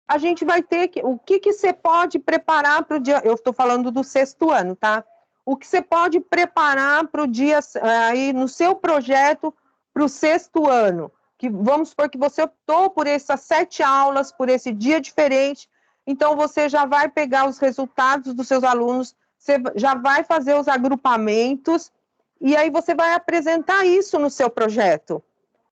a gente vai ter que... O que você pode preparar para o dia... Eu estou falando do sexto ano, tá? O que você pode preparar para o dia... aí no seu projeto para o sexto ano? Que vamos supor que você optou por essas 7 aulas, por esse dia diferente, então você já vai pegar os resultados dos seus alunos, você já vai fazer os agrupamentos, e aí você vai apresentar isso no seu projeto,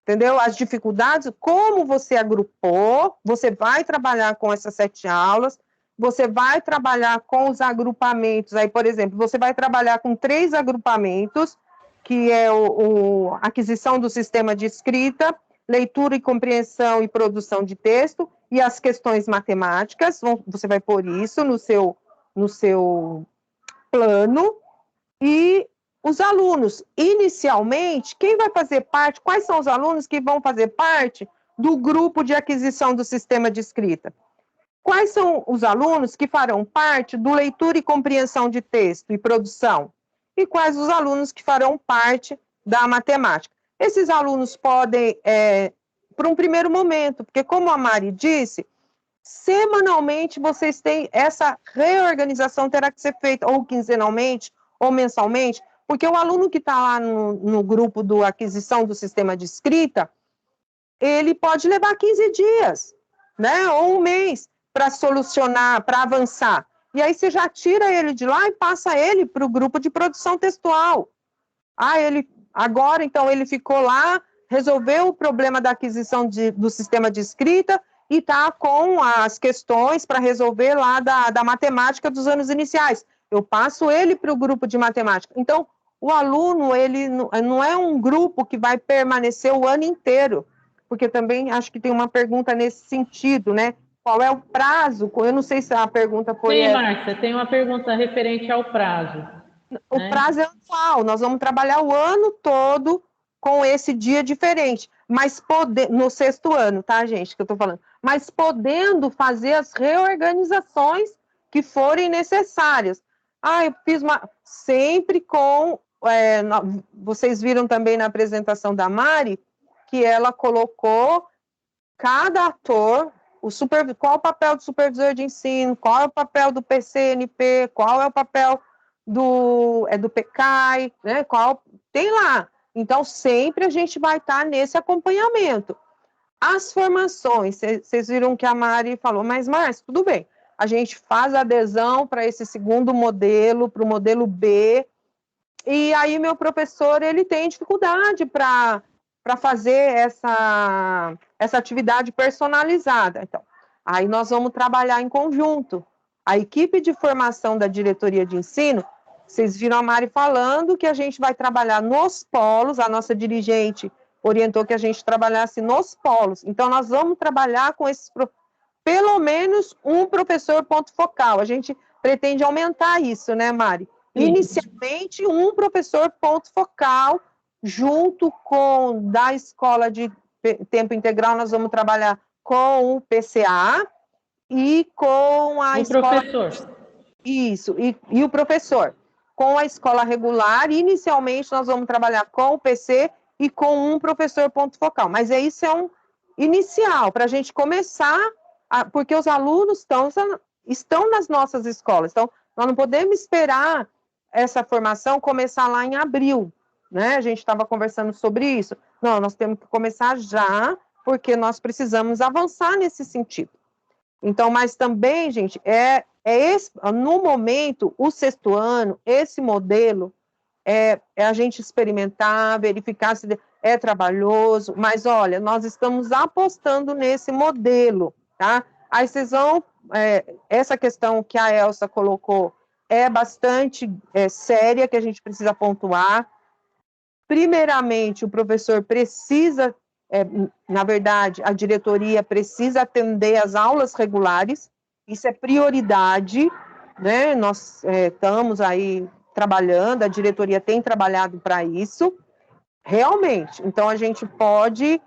entendeu? As dificuldades, como você agrupou, você vai trabalhar com essas 7 aulas, você vai trabalhar com os agrupamentos, aí, por exemplo, você vai trabalhar com 3 agrupamentos, que é a aquisição do sistema de escrita, leitura e compreensão e produção de texto, e as questões matemáticas, você vai pôr isso no seu plano, e os alunos, inicialmente, quem vai fazer parte, quais são os alunos que vão fazer parte do grupo de aquisição do sistema de escrita? Quais são os alunos que farão parte do leitura e compreensão de texto e produção? E quais os alunos que farão parte da matemática? esses alunos podem, para um primeiro momento, porque como a Mari disse, semanalmente vocês têm, essa reorganização terá que ser feita ou quinzenalmente ou mensalmente, porque o aluno que está lá no grupo do aquisição do sistema de escrita, ele pode levar 15 dias, né, ou um mês para solucionar, para avançar. E aí você já tira ele de lá e passa ele para o grupo de produção textual. Agora, então, ele ficou lá, resolveu o problema da aquisição do sistema de escrita e está com as questões para resolver lá da matemática dos anos iniciais. Eu passo ele para o grupo de matemática. Então, o aluno, ele não é um grupo que vai permanecer o ano inteiro, porque também acho que tem uma pergunta nesse sentido, né? Qual é o prazo? Eu não sei se a pergunta foi... Sim, Márcia, tem uma pergunta referente ao prazo. O prazo é anual, nós vamos trabalhar o ano todo com esse dia diferente, mas no 6º ano, tá, gente, que eu tô falando, mas podendo fazer as reorganizações que forem necessárias. Eu fiz sempre com, vocês viram também na apresentação da Mari, que ela colocou cada ator, qual o papel do supervisor de ensino, qual é o papel do PCNP, qual é o papel do PECAI, né? Tem lá. Então, sempre a gente vai estar nesse acompanhamento. As formações, vocês viram que a Mari falou, mas tudo bem, a gente faz adesão para esse segundo modelo, para o modelo B, e aí meu professor, ele tem dificuldade para fazer essa atividade personalizada. Então, aí nós vamos trabalhar em conjunto. A equipe de formação da diretoria de ensino, vocês viram a Mari falando que a gente vai trabalhar nos polos, a nossa dirigente orientou que a gente trabalhasse nos polos. Então, nós vamos trabalhar com pelo menos um professor ponto focal. A gente pretende aumentar isso, né, Mari? Inicialmente, um professor ponto focal, junto com da escola de tempo integral, nós vamos trabalhar com o PCA e com a escola... professor. Isso, e o professor. Com a escola regular, inicialmente nós vamos trabalhar com o PC e com um professor ponto focal. Mas isso é um inicial, para a gente começar, porque os alunos estão nas nossas escolas. Então, nós não podemos esperar essa formação começar lá em abril, né? A gente estava conversando sobre isso. Não, nós temos que começar já, porque nós precisamos avançar nesse sentido. Então, mas também, gente, no momento, o 6º ano, esse modelo, é a gente experimentar, verificar se é trabalhoso, mas olha, nós estamos apostando nesse modelo, tá? Aí vocês vão, essa questão que a Elsa colocou é bastante séria, que a gente precisa pontuar. Primeiramente, o professor precisa, na verdade, a diretoria precisa atender às aulas regulares, isso é prioridade, né? Nós estamos aí trabalhando, a diretoria tem trabalhado para isso, realmente. Então, a gente pode,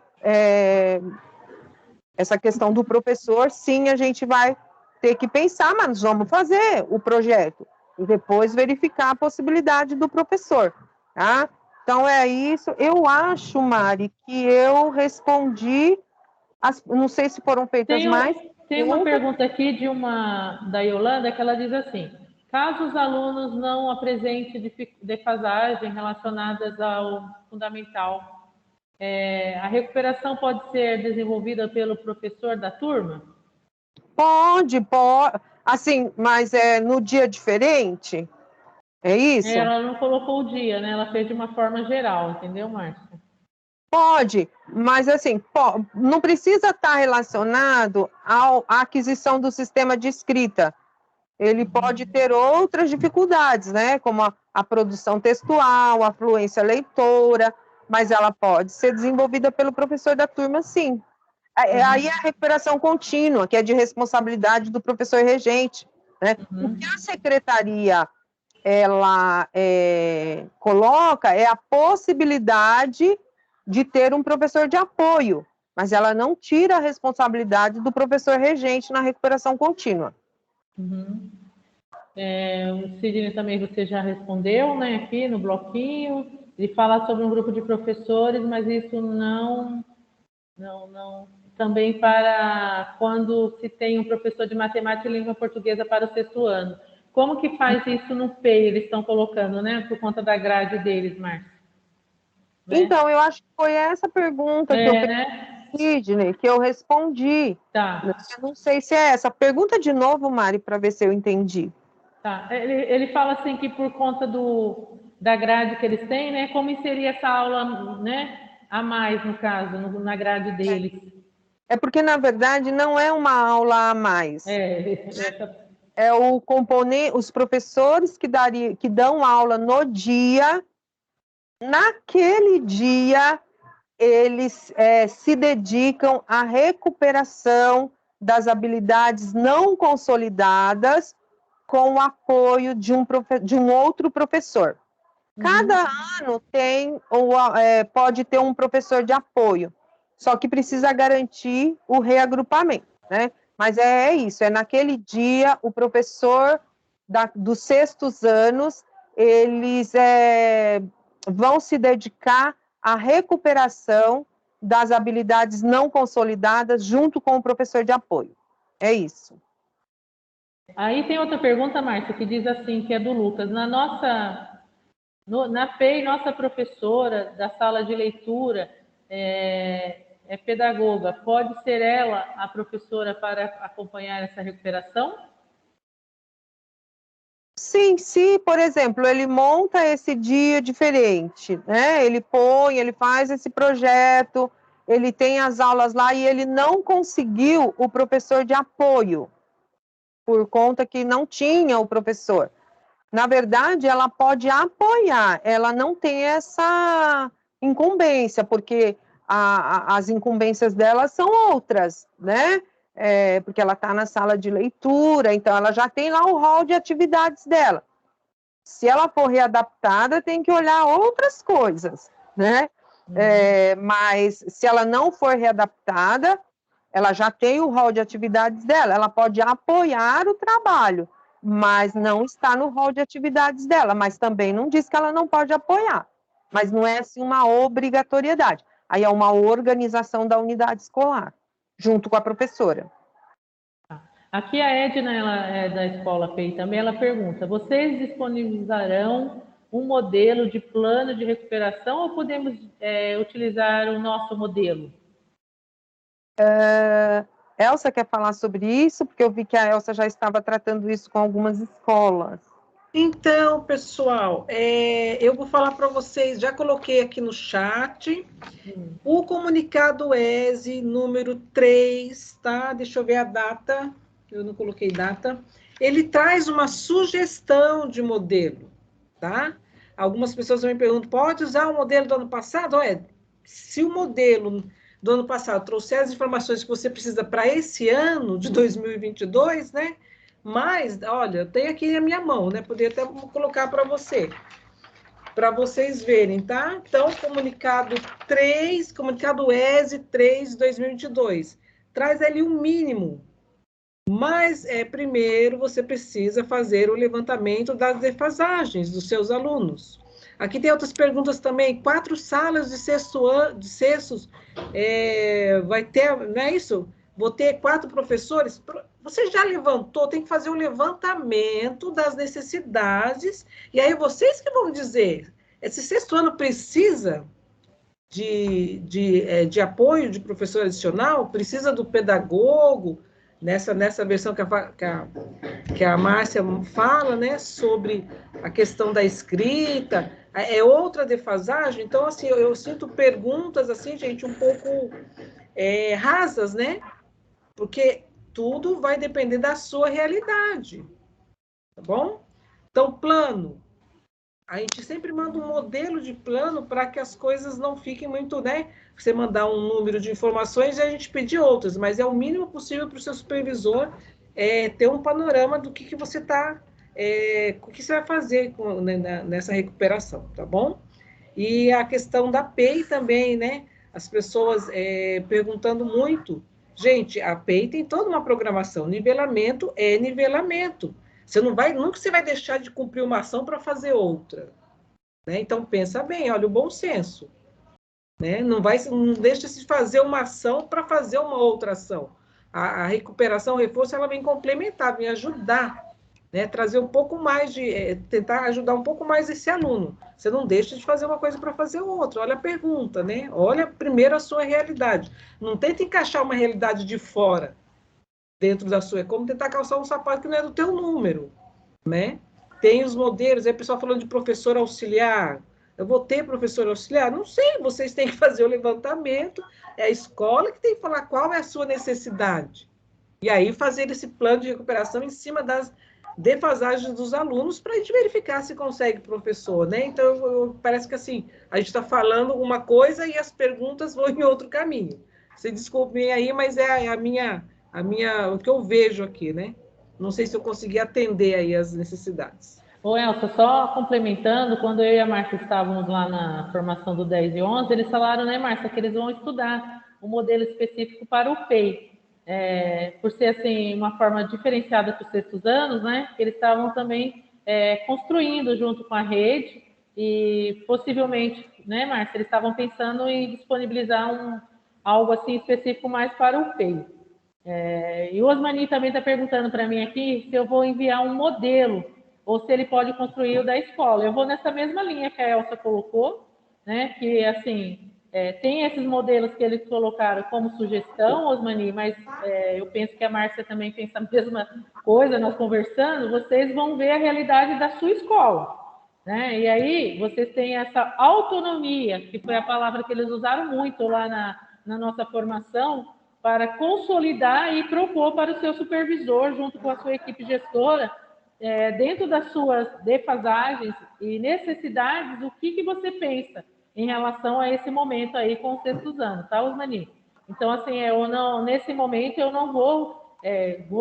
essa questão do professor, sim, a gente vai ter que pensar, mas vamos fazer o projeto, e depois verificar a possibilidade do professor, tá? Então, é isso. Eu acho, Mari, que eu respondi, não sei se foram feitas mais. Tem uma pergunta aqui da Yolanda, que ela diz assim: caso os alunos não apresentem defasagem relacionadas ao fundamental, a recuperação pode ser desenvolvida pelo professor da turma? Pode, assim, mas no dia diferente? É isso? Ela não colocou o dia, né? Ela fez de uma forma geral, entendeu, Márcia? Pode, mas assim, não precisa estar relacionado à aquisição do sistema de escrita. Ele pode ter outras dificuldades, né? Como a produção textual, a fluência leitora, mas ela pode ser desenvolvida pelo professor da turma, sim. Aí é a recuperação contínua, que é de responsabilidade do professor regente, né? O que a secretaria ela coloca é a possibilidade de ter um professor de apoio, mas ela não tira a responsabilidade do professor regente na recuperação contínua. O Sidney também você já respondeu, né, aqui no bloquinho. Ele fala sobre um grupo de professores, mas isso não também para quando se tem um professor de matemática e língua portuguesa para o 6º ano. Como que faz isso no PEI? Eles estão colocando, né? Por conta da grade deles, Márcia. Né? Então, eu acho que foi essa pergunta que eu fiz, né? Sidney, que eu respondi. Tá. Eu não sei se é essa. Pergunta de novo, Mari, para ver se eu entendi. Tá. Ele fala assim que por conta da grade que eles têm, né? Como seria essa aula, né? A mais, no caso, na grade deles. É porque, na verdade, não é uma aula a mais. É o componente, os professores que dão aula no dia, naquele dia, eles se dedicam à recuperação das habilidades não consolidadas com o apoio de um outro professor. Cada ano pode ter um professor de apoio, só que precisa garantir o reagrupamento, né? Mas é isso, naquele dia o professor dos 6º anos, eles vão se dedicar à recuperação das habilidades não consolidadas junto com o professor de apoio. É isso. Aí tem outra pergunta, Márcia, que diz assim, que é do Lucas. Na PEI, nossa professora da sala de leitura é pedagoga. Pode ser ela a professora para acompanhar essa recuperação? Sim, se, por exemplo, ele monta esse dia diferente, né? Ele faz esse projeto, ele tem as aulas lá e ele não conseguiu o professor de apoio, por conta que não tinha o professor. Na verdade, ela pode apoiar, ela não tem essa incumbência, porque as incumbências dela são outras, né? Porque ela está na sala de leitura, então ela já tem lá o rol de atividades dela. Se ela for readaptada, tem que olhar outras coisas, né? Mas se ela não for readaptada, ela já tem o rol de atividades dela, ela pode apoiar o trabalho, mas não está no rol de atividades dela, mas também não diz que ela não pode apoiar, mas não é assim uma obrigatoriedade. Aí é uma organização da unidade escolar, junto com a professora. Aqui a Edna, ela é da Escola PEI também, ela pergunta, vocês disponibilizarão um modelo de plano de recuperação ou podemos utilizar o nosso modelo? Elsa quer falar sobre isso? Porque eu vi que a Elsa já estava tratando isso com algumas escolas. Então, pessoal, eu vou falar para vocês, já coloquei aqui no chat, o comunicado ESE número 3, tá? Deixa eu ver a data, eu não coloquei data. Ele traz uma sugestão de modelo, tá? Algumas pessoas me perguntam, pode usar o modelo do ano passado? Se o modelo do ano passado trouxer as informações que você precisa para esse ano de 2022, né? Mas, olha, eu tenho aqui na minha mão, né? Poderia até colocar para vocês verem, tá? Então, comunicado ESE 3 de 2022, traz ali um mínimo. Mas, primeiro, você precisa fazer o levantamento das defasagens dos seus alunos. Aqui tem outras perguntas também. 4 salas de sextos, vai ter, não é isso? Vou ter 4 professores? Você já levantou, tem que fazer o levantamento das necessidades, e aí vocês que vão dizer, esse 6º ano precisa de apoio de professor adicional, precisa do pedagogo, nessa versão que a Márcia fala, né, sobre a questão da escrita, é outra defasagem. Então, assim, eu sinto perguntas, assim, gente, um pouco rasas, né? Porque tudo vai depender da sua realidade, tá bom? Então, plano. A gente sempre manda um modelo de plano para que as coisas não fiquem muito, né? Você mandar um número de informações e a gente pedir outras, mas é o mínimo possível para o seu supervisor ter um panorama do que você está, o que você vai fazer nessa recuperação, tá bom? E a questão da PEI também, né? As pessoas perguntando muito. Gente, a PEI tem toda uma programação. Nivelamento é nivelamento. Você nunca você vai deixar de cumprir uma ação para fazer outra. né? Então, pensa bem, olha o bom senso, né? Não deixa de fazer uma ação para fazer uma outra ação. A recuperação, o reforço, ela vem complementar, vem ajudar, né? Trazer um pouco mais tentar ajudar um pouco mais esse aluno. Você não deixa de fazer uma coisa para fazer outra. Olha a pergunta, né? Olha primeiro a sua realidade. Não tenta encaixar uma realidade de fora dentro da sua. É como tentar calçar um sapato que não é do teu número, né? Tem os modelos, aí o pessoal falando de professor auxiliar. Eu vou ter professor auxiliar? Não sei, vocês têm que fazer o levantamento, é a escola que tem que falar qual é a sua necessidade. E aí fazer esse plano de recuperação em cima das defasagens dos alunos para a gente verificar se consegue professor, né? Então, parece que assim, a gente está falando uma coisa e as perguntas vão em outro caminho. Você desculpe aí, mas é o que eu vejo aqui, né? Não sei se eu consegui atender aí as necessidades. Ô, Elsa, só complementando, quando eu e a Márcia estávamos lá na formação do 10 e 11, eles falaram, né, Márcia, que eles vão estudar um modelo específico para o PEI, por ser, assim, uma forma diferenciada para os sextos anos, né, que eles estavam também construindo junto com a rede e, possivelmente, né, Márcia, eles estavam pensando em disponibilizar algo, assim, específico mais para o PEI. E o Osmani também está perguntando para mim aqui se eu vou enviar um modelo ou se ele pode construir o da escola. Eu vou nessa mesma linha que a Elsa colocou, né? Que, assim, tem esses modelos que eles colocaram como sugestão, Osmani, mas eu penso que a Márcia também pensa a mesma coisa, nós conversando, vocês vão ver a realidade da sua escola, né? E aí, vocês têm essa autonomia, que foi a palavra que eles usaram muito lá na nossa formação, para consolidar e propor para o seu supervisor, junto com a sua equipe gestora, dentro das suas defasagens e necessidades, o que você pensa em relação a esse momento aí com os sextos anos, tá, Osmani? Então, assim, nesse momento eu não vou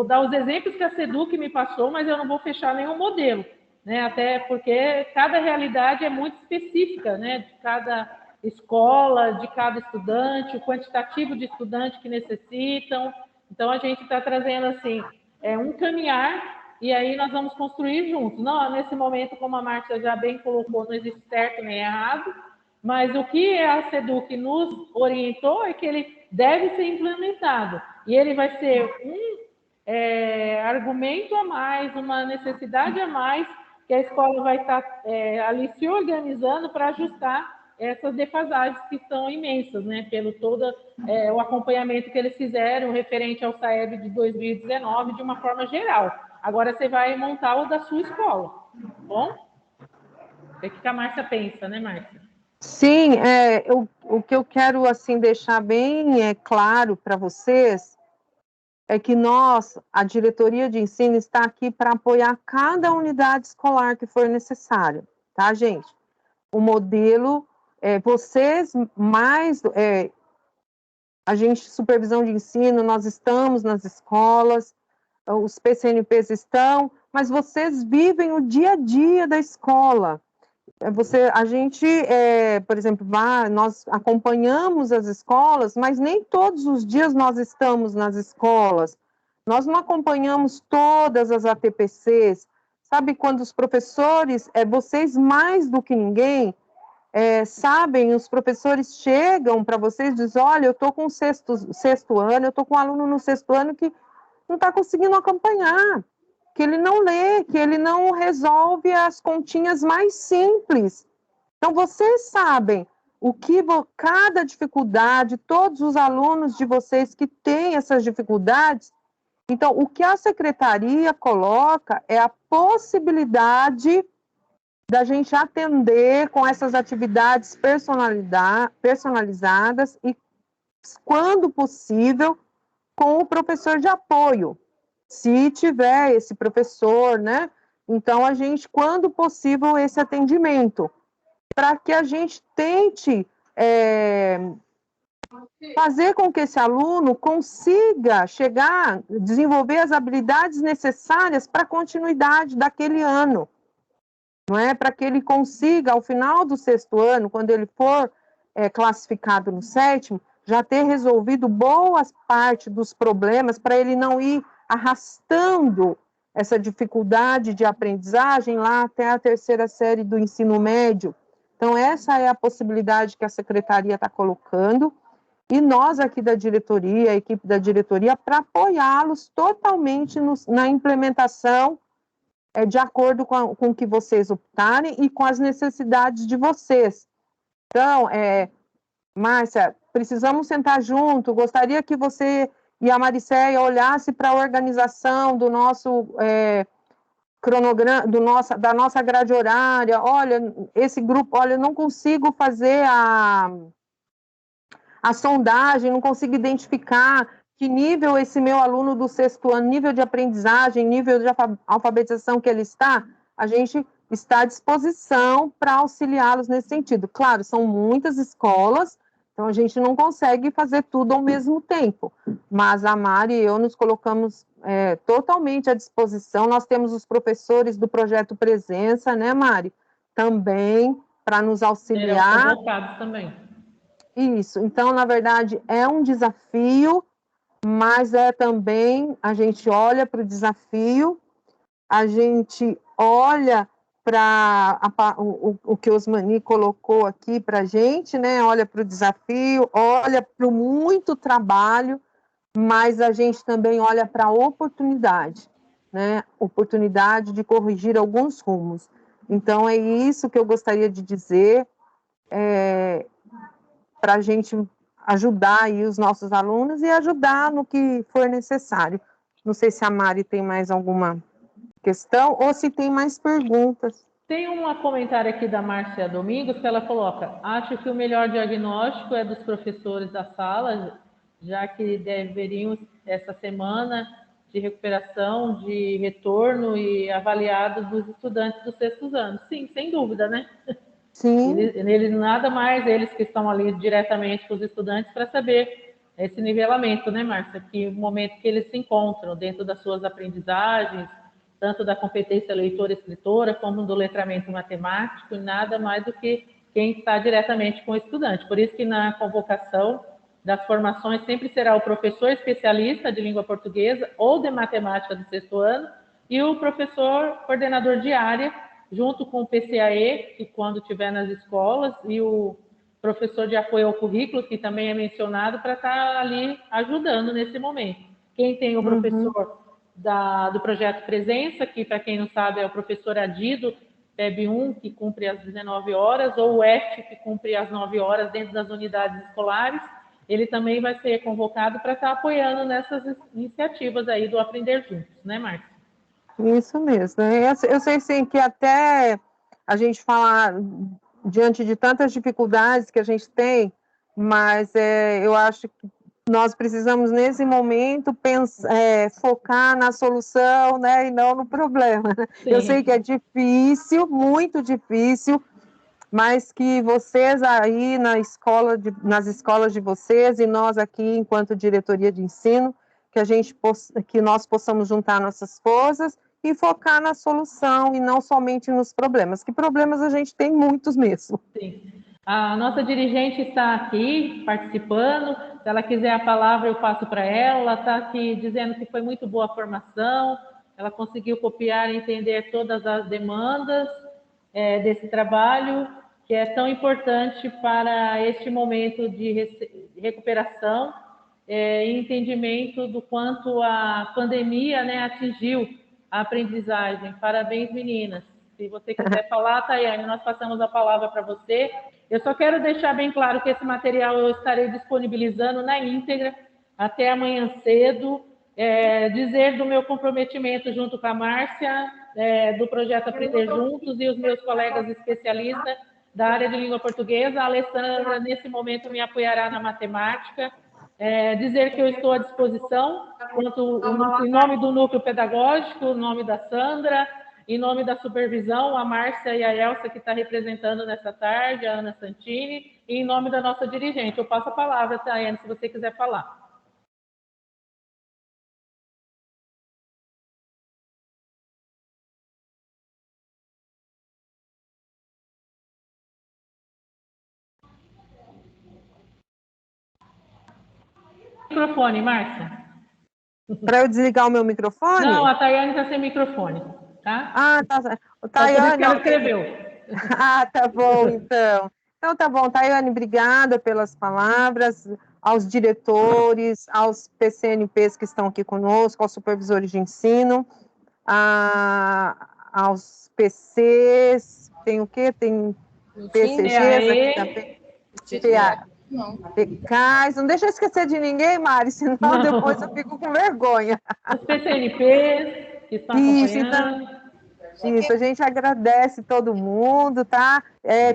dar os exemplos que a SEDUC me passou, mas eu não vou fechar nenhum modelo, né? Até porque cada realidade é muito específica, né? De cada escola, de cada estudante, o quantitativo de estudantes que necessitam. Então, a gente está trazendo, assim, um caminhar, e aí nós vamos construir juntos. Não, nesse momento, como a Márcia já bem colocou, não existe certo nem errado, mas o que a SEDUC nos orientou é que ele deve ser implementado, e ele vai ser argumento a mais, uma necessidade a mais, que a escola vai estar ali se organizando para ajustar essas defasagens que são imensas, né, pelo todo o acompanhamento que eles fizeram referente ao SAEB de 2019, de uma forma geral. Agora você vai montar o da sua escola, tá bom? É o que a Márcia pensa, né, Márcia? Sim, o que eu quero assim deixar bem claro para vocês é que nós, a diretoria de ensino, está aqui para apoiar cada unidade escolar que for necessário, tá, gente? O modelo, vocês mais, a gente, supervisão de ensino, nós estamos nas escolas, os PCNPs estão, mas vocês vivem o dia a dia da escola. A gente, por exemplo, nós acompanhamos as escolas, mas nem todos os dias nós estamos nas escolas. Nós não acompanhamos todas as ATPCs. Sabe, quando os professores, vocês mais do que ninguém, sabem, os professores chegam para vocês e dizem, olha, eu estou com sexto ano, eu estou com um aluno no sexto ano que não está conseguindo acompanhar, que ele não lê, que ele não resolve as continhas mais simples. Então, vocês sabem o que cada dificuldade, todos os alunos de vocês que têm essas dificuldades. Então, o que a secretaria coloca é a possibilidade da gente atender com essas atividades personalizadas e, quando possível, com o professor de apoio, se tiver esse professor, né? Então, a gente, quando possível, esse atendimento, para que a gente tente fazer com que esse aluno consiga desenvolver as habilidades necessárias para a continuidade daquele ano, não é? Para que ele consiga, ao final do sexto ano, quando ele for classificado no sétimo, já ter resolvido boas parte dos problemas, para ele não ir arrastando essa dificuldade de aprendizagem lá até a terceira série do ensino médio, Então, essa é a possibilidade que a secretaria está colocando, e nós aqui da diretoria, a equipe da diretoria, para apoiá-los totalmente na implementação, de acordo com o que vocês optarem e com as necessidades de vocês. Então, Márcia, precisamos sentar junto, gostaria que você e a Maricéia olhasse para a organização do nosso cronograma, da nossa grade horária. Olha, esse grupo, olha, eu não consigo fazer a sondagem, não consigo identificar que nível esse meu aluno do 6º ano, nível de aprendizagem, nível de alfabetização que ele está, a gente está à disposição para auxiliá-los nesse sentido. Claro, são muitas escolas, então a gente não consegue fazer tudo ao mesmo tempo, mas a Mari e eu nos colocamos totalmente à disposição. Nós temos os professores do projeto Presença, né, Mari? Também, para nos auxiliar. Serão convocados também. Isso, então, na verdade, é um desafio, mas também, a gente olha para o desafio, a gente olha para o que o Osmani colocou aqui para a gente, né? Olha para o desafio, olha para o muito trabalho, mas a gente também olha para a oportunidade, né? Oportunidade de corrigir alguns rumos. Então, é isso que eu gostaria de dizer, para a gente ajudar aí os nossos alunos e ajudar no que for necessário. Não sei se a Mari tem mais alguma questão ou se tem mais perguntas. Tem um comentário aqui da Márcia Domingos que ela coloca: acho que o melhor diagnóstico é dos professores da sala, já que deveriam, essa semana de recuperação, de retorno e avaliado dos estudantes dos 6º anos. Sim, sem dúvida, né? Sim. Eles nada mais, eles que estão ali diretamente com os estudantes para saber esse nivelamento, né, Márcia? Que o momento que eles se encontram dentro das suas aprendizagens, tanto da competência leitora e escritora, como do letramento matemático, e nada mais do que quem está diretamente com o estudante. Por isso que na convocação das formações sempre será o professor especialista de língua portuguesa ou de matemática do 6º ano e o professor coordenador de área, junto com o PCAE, que quando estiver nas escolas, e o professor de apoio ao currículo, que também é mencionado, para estar ali ajudando nesse momento. Quem tem o professor do projeto Presença, que, para quem não sabe, é o professor Adido, PEB1, que cumpre às 19 horas, ou o EFT, que cumpre às 9 horas dentro das unidades escolares, ele também vai ser convocado para estar apoiando nessas iniciativas aí do Aprender Juntos, né, Márcia? Isso mesmo. Eu sei, sim, que até a gente fala diante de tantas dificuldades que a gente tem, mas eu acho que nós precisamos, nesse momento, focar na solução, né, e não no problema. Sim. Eu sei que é difícil, muito difícil, mas que vocês aí nas escolas de vocês e nós aqui, enquanto diretoria de ensino, que nós possamos juntar nossas forças e focar na solução e não somente nos problemas, que problemas a gente tem muitos mesmo. Sim. A nossa dirigente está aqui participando, se ela quiser a palavra eu passo para ela. Ela está aqui dizendo que foi muito boa a formação, ela conseguiu copiar e entender todas as demandas desse trabalho, que é tão importante para este momento de recuperação e entendimento do quanto a pandemia, né, atingiu a aprendizagem. Parabéns, meninas. Se você quiser falar, Tayane, nós passamos a palavra para você. Eu só quero deixar bem claro que esse material eu estarei disponibilizando na íntegra até amanhã cedo. Dizer do meu comprometimento junto com a Márcia, do projeto Aprender Juntos, e os meus colegas especialistas da área de língua portuguesa. A Alessandra, nesse momento, me apoiará na matemática. Dizer que eu estou à disposição, em nome do núcleo pedagógico, em nome da Sandra, em nome da supervisão, a Márcia e a Elsa, que está representando nessa tarde, a Ana Santini, e em nome da nossa dirigente. Eu passo a palavra, Tayane, se você quiser falar. Microfone, Márcia. Para eu desligar o meu microfone? Não, a Tayane está sem microfone, tá? Ah, tá. Tayane, ela escreveu. Ah, tá bom, então. Então, tá bom, Tayane, obrigada pelas palavras, aos diretores, aos PCNPs que estão aqui conosco, aos supervisores de ensino, aos PCs, tem o quê? Tem PCGs aqui também, PCs, não deixa eu esquecer de ninguém, Mari, senão Não. depois eu fico com vergonha. Os PCNPs que estão Isso, acompanhando. então, isso, a gente agradece todo mundo, tá?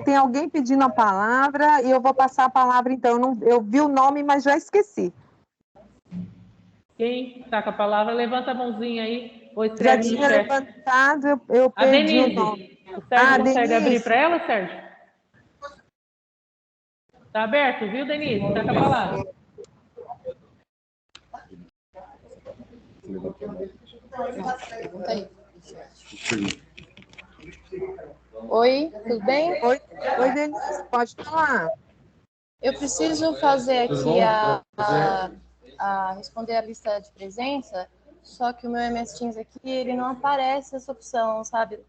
Tem alguém pedindo a palavra e eu vou passar a palavra, então. Eu vi o nome, mas já esqueci. Quem está com a palavra, levanta a mãozinha aí, ou Já escreve no tinha chat. levantado, eu A perdi o Denise. nome. O Sérgio consegue abrir Denise. para ela, Sérgio? Está aberto, viu, Denise? Está com a palavra. Oi, tudo bem? Oi, Denise, pode falar. Eu preciso fazer aqui responder a lista de presença, só que o meu MS Teams aqui, ele não aparece essa opção, sabe?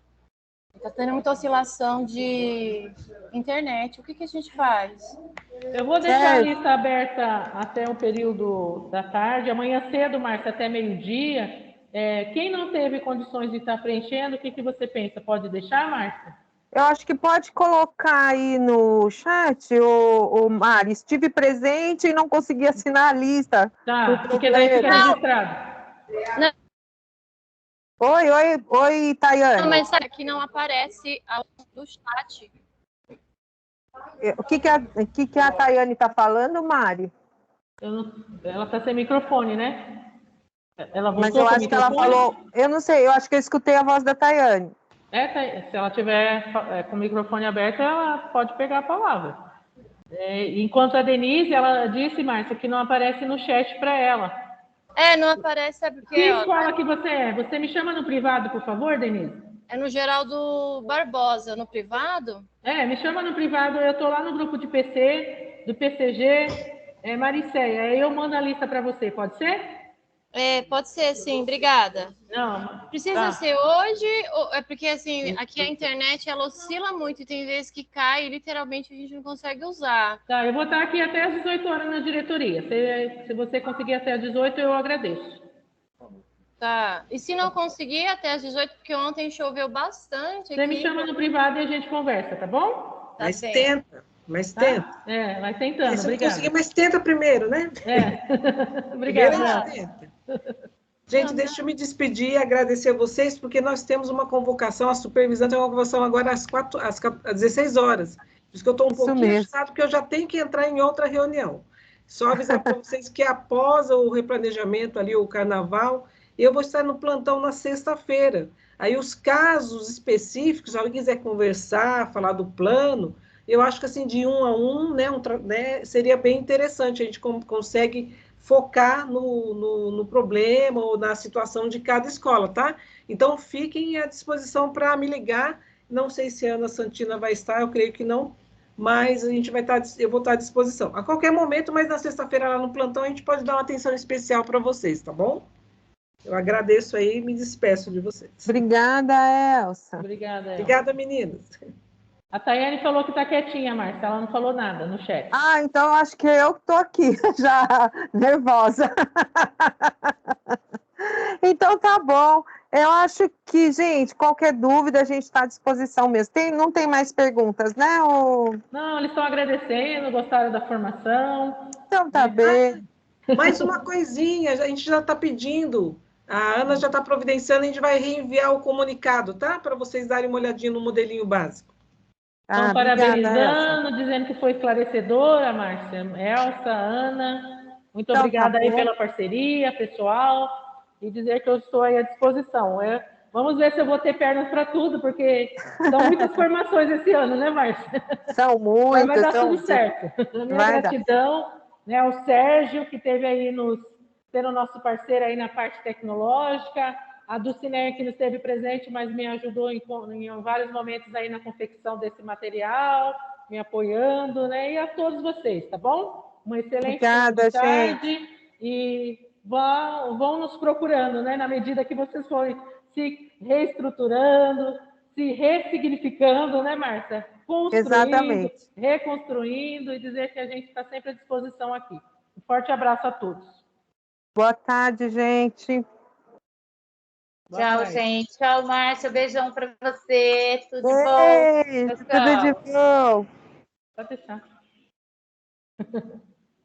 Está tendo muita oscilação de internet. O que a gente faz? Eu vou deixar a lista aberta até o período da tarde. Amanhã cedo, Márcia, até meio-dia. Quem não teve condições de estar preenchendo, o que você pensa? Pode deixar, Márcia? Eu acho que pode colocar aí no chat, o Mari, estive presente e não consegui assinar a lista. Tá, porque daí fica registrado. Não. Oi, Tayane. Não, mas aqui não aparece no chat. O que a Tayane está falando, Mari? Ela está sem microfone, né? Ela voltou. Mas eu acho que ela falou... Eu não sei, eu acho que eu escutei a voz da Tayane. Se ela tiver com o microfone aberto, ela pode pegar a palavra. Enquanto a Denise, ela disse, Márcia, que não aparece no chat para ela. Não aparece, sabe por quê? Que escola que você é? Você me chama no privado, por favor, Denise? É no Geraldo Barbosa, no privado? Me chama no privado, eu estou lá no grupo de PC, do PCG, Maricéia, aí eu mando a lista para você, pode ser? Pode ser, sim, obrigada. Não. Precisa ser hoje, ou porque assim, aqui a internet ela oscila muito e tem vezes que cai e literalmente a gente não consegue usar. Tá, eu vou estar aqui até às 18 horas na diretoria. Se você conseguir até às 18, eu agradeço. Tá, e se não conseguir até às 18, porque ontem choveu bastante aqui. Você me chama no privado e a gente conversa, tá bom? Mas tenta. Vai tentando, se não conseguir, mas tenta primeiro, né? Obrigada. Gente, deixa eu me despedir e agradecer a vocês, porque nós temos uma convocação, a supervisão tem uma convocação agora às 16 horas. Por isso que eu estou um pouquinho assustado, porque eu já tenho que entrar em outra reunião. Só avisar para vocês que após o replanejamento ali, o carnaval, eu vou estar no plantão na sexta-feira. Aí os casos específicos, se alguém quiser conversar, falar do plano, eu acho que assim, de um a um, né, seria bem interessante, a gente consegue focar no problema ou na situação de cada escola, tá? Então, fiquem à disposição para me ligar. Não sei se a Ana Santina vai estar, eu creio que não, mas eu vou estar à disposição. A qualquer momento, mas na sexta-feira lá no plantão, a gente pode dar uma atenção especial para vocês, tá bom? Eu agradeço aí e me despeço de vocês. Obrigada, Elsa. Obrigada, meninas. A Tayane falou que está quietinha, Márcia. Ela não falou nada no chat. Então acho que eu estou aqui, já nervosa. Então tá bom. Eu acho que, gente, qualquer dúvida, a gente está à disposição mesmo. Não tem mais perguntas, né? Não, eles estão agradecendo, gostaram da formação. Então tá bem. Mais uma coisinha, a gente já está pedindo. A Ana já está providenciando, a gente vai reenviar o comunicado, tá? Para vocês darem uma olhadinha no modelinho básico. Então, parabenizando, dizendo que foi esclarecedora, Márcia, Elsa, Ana. Muito obrigada aí pela parceria, pessoal, e dizer que eu estou aí à disposição. Vamos ver se eu vou ter pernas para tudo, porque são muitas formações esse ano, né, Márcia? São muitas. Mas vai dar tudo certo. A minha gratidão, né, ao Sérgio, que esteve aí sendo nosso parceiro aí na parte tecnológica, a Dulcinea, que não esteve presente, mas me ajudou em vários momentos aí na confecção desse material, me apoiando, né? E a todos vocês, tá bom? Uma excelente tarde e vão nos procurando, né? Na medida que vocês forem se reestruturando, se ressignificando, né, Márcia? Construindo, Exatamente. reconstruindo e dizer que a gente está sempre à disposição aqui. Um forte abraço a todos. Boa tarde, gente. Boa Tchau, tarde. gente. Tchau, Márcia. Beijão para você. Tudo de bom. Beijo, tudo de bom. Pode deixar.